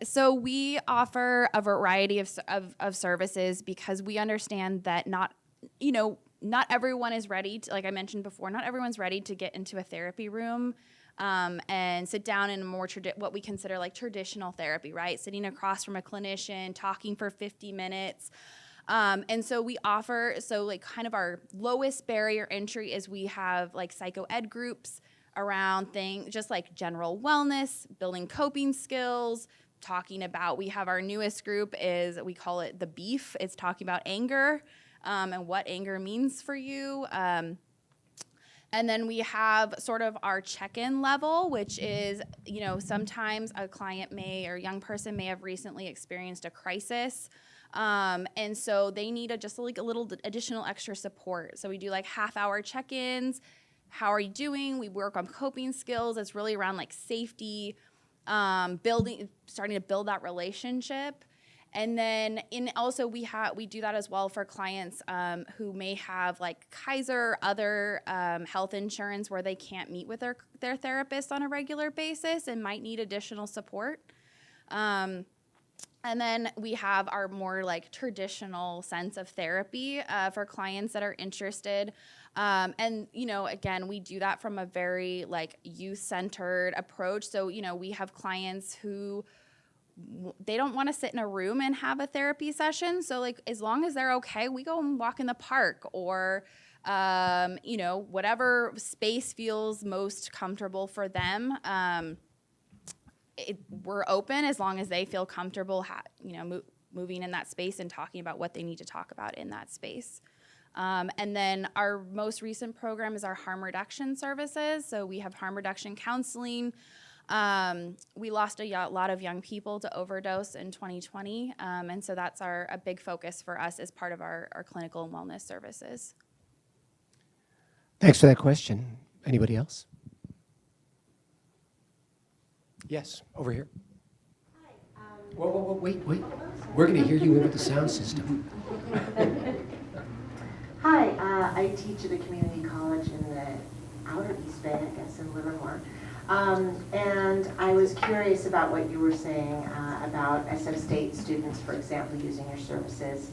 Speaker 7: So we offer a variety of services because we understand that not everyone is ready to, like I mentioned before, not everyone's ready to get into a therapy room and sit down in a more what we consider like traditional therapy, right? Sitting across from a clinician, talking for 50 minutes. And so we offer, kind of our lowest barrier entry is we have like psycho-ed groups around things just like general wellness, building coping skills, talking about, we have our newest group is, we call it the beef. It's talking about anger and what anger means for you. And then we have sort of our check-in level, which is, sometimes a client or a young person may have recently experienced a crisis. And so they need just a little additional extra support. So we do like half-hour check-ins. How are you doing? We work on coping skills. It's really around like safety, starting to build that relationship. And then also we do that as well for clients who may have like Kaiser, other health insurance where they can't meet with their therapist on a regular basis and might need additional support. And then we have our more like traditional sense of therapy for clients that are interested. And, again, we do that from a very like youth-centered approach. So, we have clients who they don't want to sit in a room and have a therapy session. So like, as long as they're okay, we go and walk in the park or, whatever space feels most comfortable for them. We're open as long as they feel comfortable, moving in that space and talking about what they need to talk about in that space. And then our most recent program is our harm reduction services. So we have harm reduction counseling. We lost a lot of young people to overdose in 2020. And so that's a big focus for us as part of our clinical and wellness services.
Speaker 1: Thanks for that question. Anybody else? Yes, over here. Hi. Whoa, wait. We're going to hear you over the sound system.
Speaker 9: Hi, I teach at a community college in the outer East Bay, I guess, in Livermore. And I was curious about what you were saying about SF State students, for example, using your services.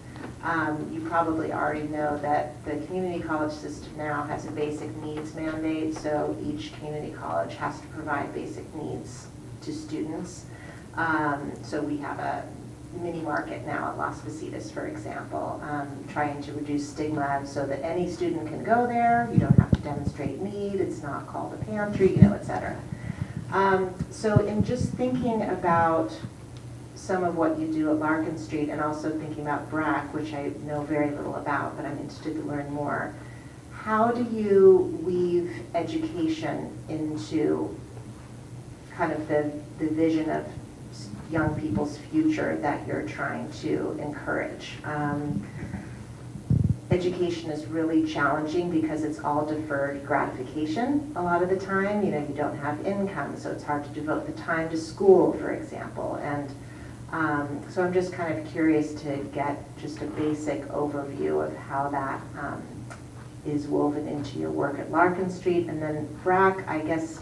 Speaker 9: You probably already know that the community college system now has a basic needs mandate, so each community college has to provide basic needs to students. So we have a mini market now at Las Positas, for example, trying to reduce stigma so that any student can go there. You don't have to demonstrate need. It's not called a pantry, et cetera. So in just thinking about some of what you do at Larkin Street and also thinking about BRAC, which I know very little about, but I'm interested to learn more, how do you weave education into kind of the vision of young people's future that you're trying to encourage? education is really challenging because it's all deferred gratification a lot of the time. You know, you don't have income, so it's hard to devote the time to school, for example. And so I'm just kind of curious to get just a basic overview of how that is woven into your work at Larkin Street. And then BRAC, I guess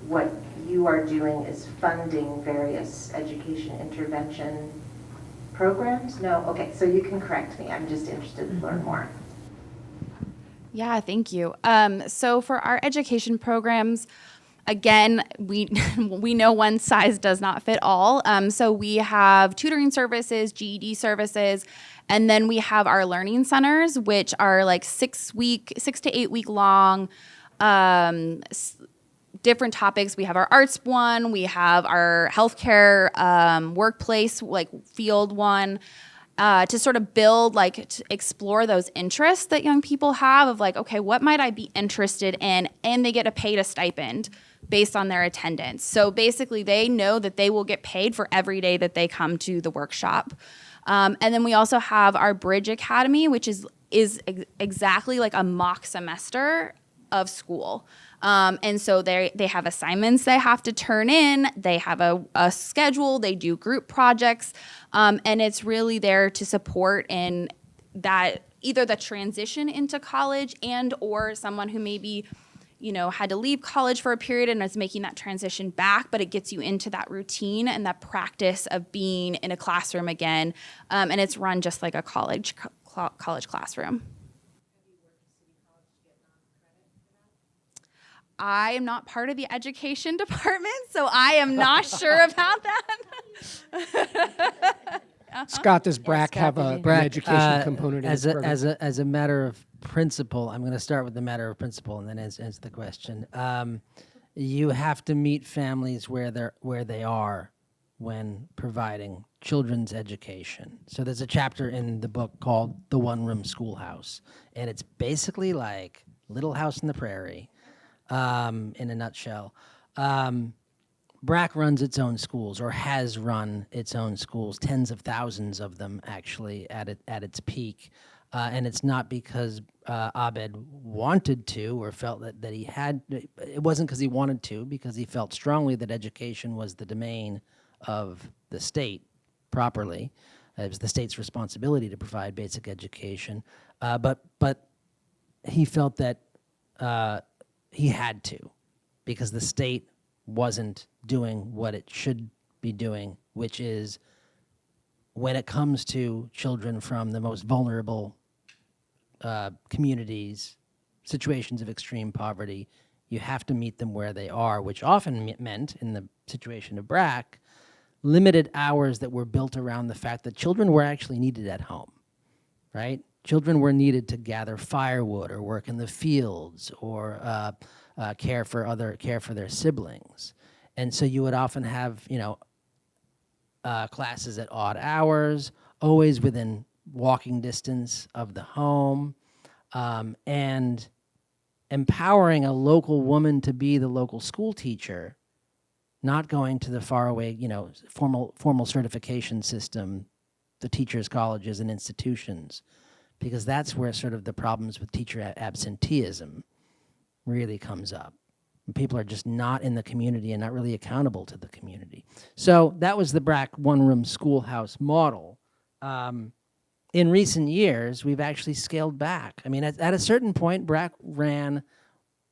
Speaker 9: what you are doing is funding various education intervention programs? No? Okay, so you can correct me. I'm just interested to learn more.
Speaker 7: Yeah, thank you. So for our education programs, again, we know one size does not fit all. So we have tutoring services, GED services, and then we have our learning centers, which are like 6 to 8 week long, different topics. We have our arts one, we have our healthcare workplace like field one, to sort of build, like, to explore those interests that young people have of like, okay, what might I be interested in? And they get a paid a stipend based on their attendance. So basically they know that they will get paid for every day that they come to the workshop. And then we also have our Bridge Academy, which is exactly like a mock semester of school. And so they have assignments they have to turn in, they have a schedule, they do group projects, and it's really there to support in that either the transition into college and or someone who maybe, you know, had to leave college for a period and is making that transition back, but it gets you into that routine and that practice of being in a classroom again. And it's run just like a college classroom. I am not part of the education department, so I am not sure about that.
Speaker 1: Scott, does BRAC have an education component in
Speaker 3: as
Speaker 1: its
Speaker 3: a,
Speaker 1: program?
Speaker 3: as a matter of principle, I'm going to start with the matter of principle and then answer the question. You have to meet families where they are when providing children's education. So there's a chapter in the book called The One Room Schoolhouse, and it's basically like Little House in the Prairie. In a nutshell. BRAC runs its own schools, or has run its own schools, tens of thousands of them actually at its peak. And it's not because Abed wanted to or felt that he had, it wasn't because he wanted to, because he felt strongly that education was the domain of the state properly. It was the state's responsibility to provide basic education. But he felt that he had to, because the state wasn't doing what it should be doing, which is when it comes to children from the most vulnerable communities, situations of extreme poverty, you have to meet them where they are, which often meant, in the situation of BRAC, limited hours that were built around the fact that children were actually needed at home, right? Children were needed to gather firewood or work in the fields or care for their siblings, and so you would often have classes at odd hours, always within walking distance of the home, and empowering a local woman to be the local school teacher, not going to the faraway formal certification system, the teachers' colleges and institutions. Because that's where sort of the problems with teacher absenteeism really comes up. People are just not in the community and not really accountable to the community. So that was the BRAC one-room schoolhouse model. In recent years, we've actually scaled back. I mean, at a certain point, BRAC ran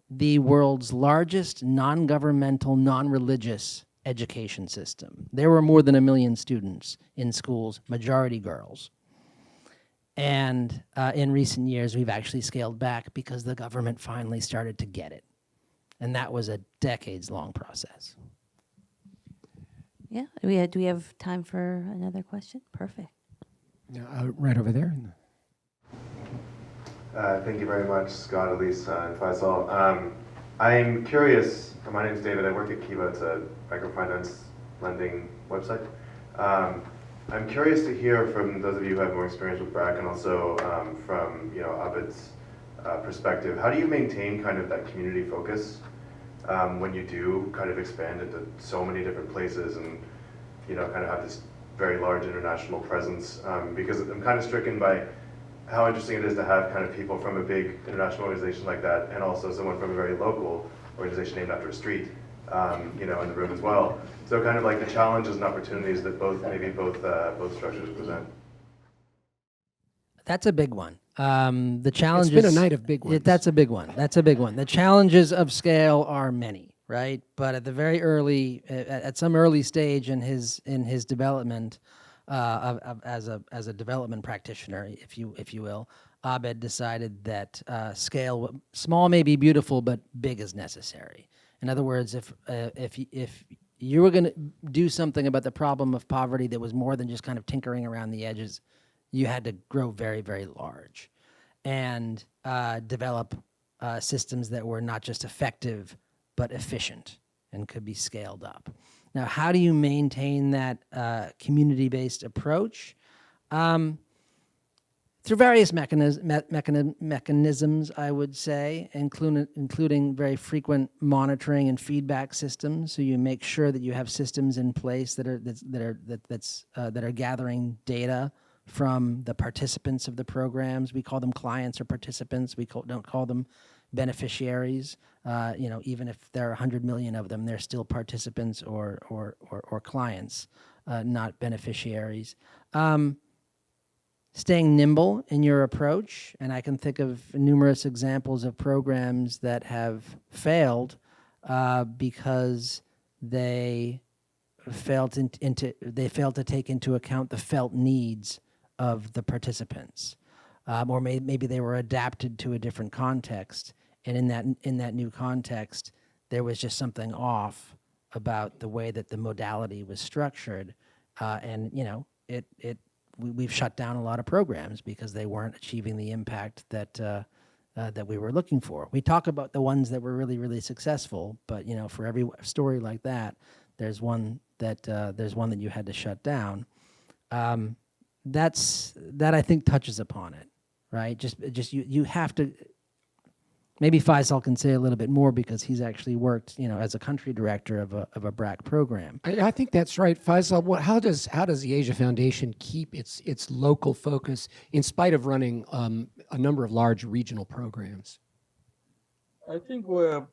Speaker 3: the world's largest non-governmental, non-religious education system. There were more than 1 million students in schools, majority girls. And in recent years, we've actually scaled back because the government finally started to get it. And that was a decades-long process.
Speaker 2: Yeah, do we have time for another question? Perfect.
Speaker 1: Yeah, right over there.
Speaker 10: Thank you very much, Scott, Alisa, and Faisal. I'm curious, my name is David, I work at Kiva, it's a microfinance lending website. I'm curious to hear from those of you who have more experience with BRAC and also from Abed's perspective, how do you maintain kind of that community focus when you do kind of expand into so many different places and kind of have this very large international presence? Because I'm kind of stricken by how interesting it is to have kind of people from a big international organization like that, and also someone from a very local organization named after a street, you know, in the room as well. So kind of like the challenges and opportunities that both structures present.
Speaker 3: That's a big one. The challenges.
Speaker 1: It's been a night of big ones.
Speaker 3: That's a big one. That's a big one. The challenges of scale are many, right? But at the very early, at some early stage in his development, as a development practitioner, if you will, Abed decided that small may be beautiful, but big is necessary. In other words, if you were going to do something about the problem of poverty that was more than just kind of tinkering around the edges, you had to grow very, very large and develop systems that were not just effective, but efficient and could be scaled up. Now, how do you maintain that community-based approach? Through various mechanisms, I would say, including very frequent monitoring and feedback systems. So you make sure that you have systems in place that are gathering data from the participants of the programs. We call them clients or participants. We don't call them beneficiaries. Even if there are 100 million of them, they're still participants or clients, not beneficiaries. Staying nimble in your approach, and I can think of numerous examples of programs that have failed because they failed to take into account the felt needs of the participants, or maybe they were adapted to a different context, and in that new context, there was just something off about the way that the modality was structured, we've shut down a lot of programs because they weren't achieving the impact that we were looking for. We talk about the ones that were really, really successful, but for every story like that, there's one that you had to shut down. That I think touches upon it, right? Just you have to. Maybe Faisal can say a little bit more because he's actually worked, as a country director of a BRAC program.
Speaker 1: I think that's right, Faisal. How does the Asia Foundation keep its local focus in spite of running a number of large regional programs?
Speaker 6: I think I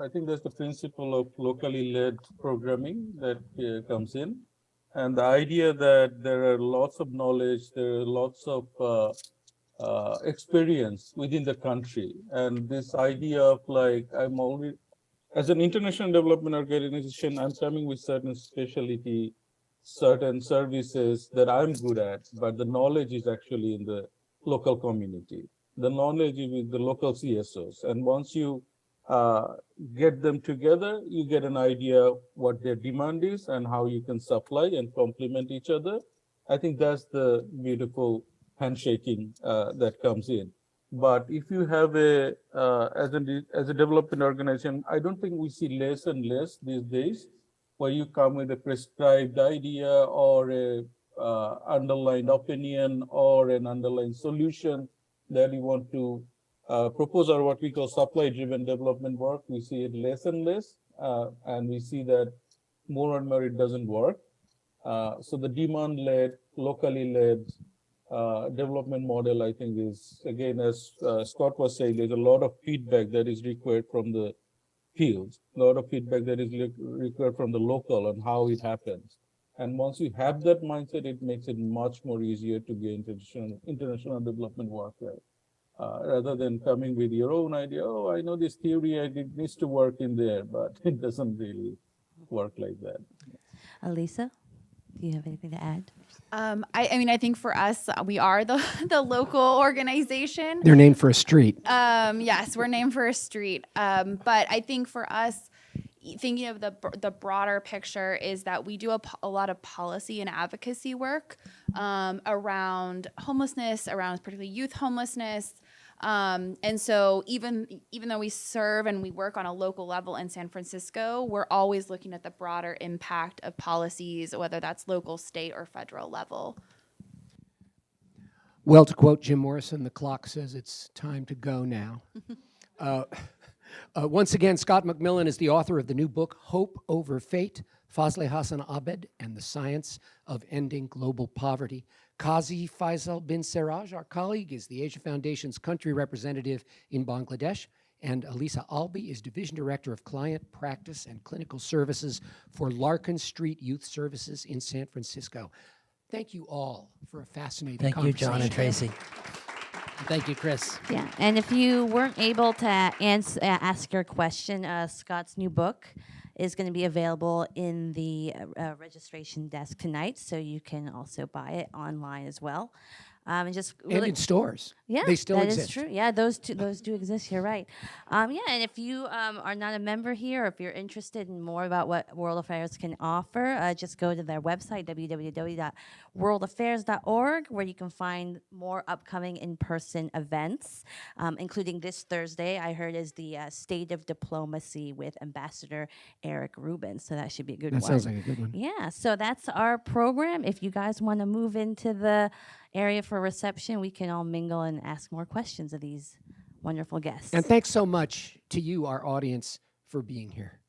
Speaker 6: think there's the principle of locally led programming that comes in, and the idea that there are lots of knowledge, there are lots of experience within the country, and this idea of as an international development organization, I'm coming with certain specialty, certain services that I'm good at, but the knowledge is actually in the local community. The knowledge is with the local CSOs, and once you get them together, you get an idea what their demand is and how you can supply and complement each other. I think that's the beautiful handshaking that comes in. But if you have as a development organization, I don't think we see less and less these days, where you come with a prescribed idea or a underlying opinion or an underlying solution that you want to propose, or what we call supply-driven development work. We see it less and less, and we see that more and more it doesn't work. So the demand-led, locally led development model, I think, is, again, as Scott was saying, there's a lot of feedback that is required from the field, a lot of feedback that is required from the local on how it happens. And once you have that mindset, it makes it much more easier to get international development work there. Rather than coming with your own idea, oh, I know this theory, it needs to work in there, but it doesn't really work like that.
Speaker 2: Alisa, do you have anything to add?
Speaker 7: I think for us, we are the local organization.
Speaker 1: They're named for a street.
Speaker 7: Yes, we're named for a street. But I think for us, thinking of the broader picture is that we do a lot of policy and advocacy work around homelessness, around particularly youth homelessness. And so even though we serve and we work on a local level in San Francisco, we're always looking at the broader impact of policies, whether that's local, state, or federal level.
Speaker 1: Well, to quote Jim Morrison, the clock says it's time to go now. Once again, Scott MacMillan is the author of the new book, Hope Over Fate, Fazle Hassan Abed and the Science of Ending Global Poverty. Kazi Faisal bin Seraj, our colleague, is the Asia Foundation's country representative in Bangladesh, and Alisa Albee is Division Director of Client Practice and Clinical Services for Larkin Street Youth Services in San Francisco. Thank you all for a fascinating
Speaker 3: Thank you,
Speaker 1: conversation.
Speaker 3: John and Tracy. Thank you, Chris.
Speaker 2: Yeah, and if you weren't able to ask your question, Scott's new book is going to be available in the registration desk tonight, so you can also buy it online as well. And just
Speaker 1: And
Speaker 2: really,
Speaker 1: in stores.
Speaker 2: yeah,
Speaker 1: They still
Speaker 2: that
Speaker 1: exist.
Speaker 2: is true. Yeah, those do exist. You're right. Yeah, and if you are not a member here, or if you're interested in more about what World Affairs can offer, just go to their website, www.worldaffairs.org, where you can find more upcoming in-person events, including this Thursday. I heard is the State of Diplomacy with Ambassador Eric Rubin. So that should be a good
Speaker 1: That
Speaker 2: one.
Speaker 1: sounds like a good one.
Speaker 2: Yeah, so that's our program. If you guys want to move into the area for reception, we can all mingle and ask more questions of these wonderful guests.
Speaker 1: And thanks so much to you, our audience, for being here.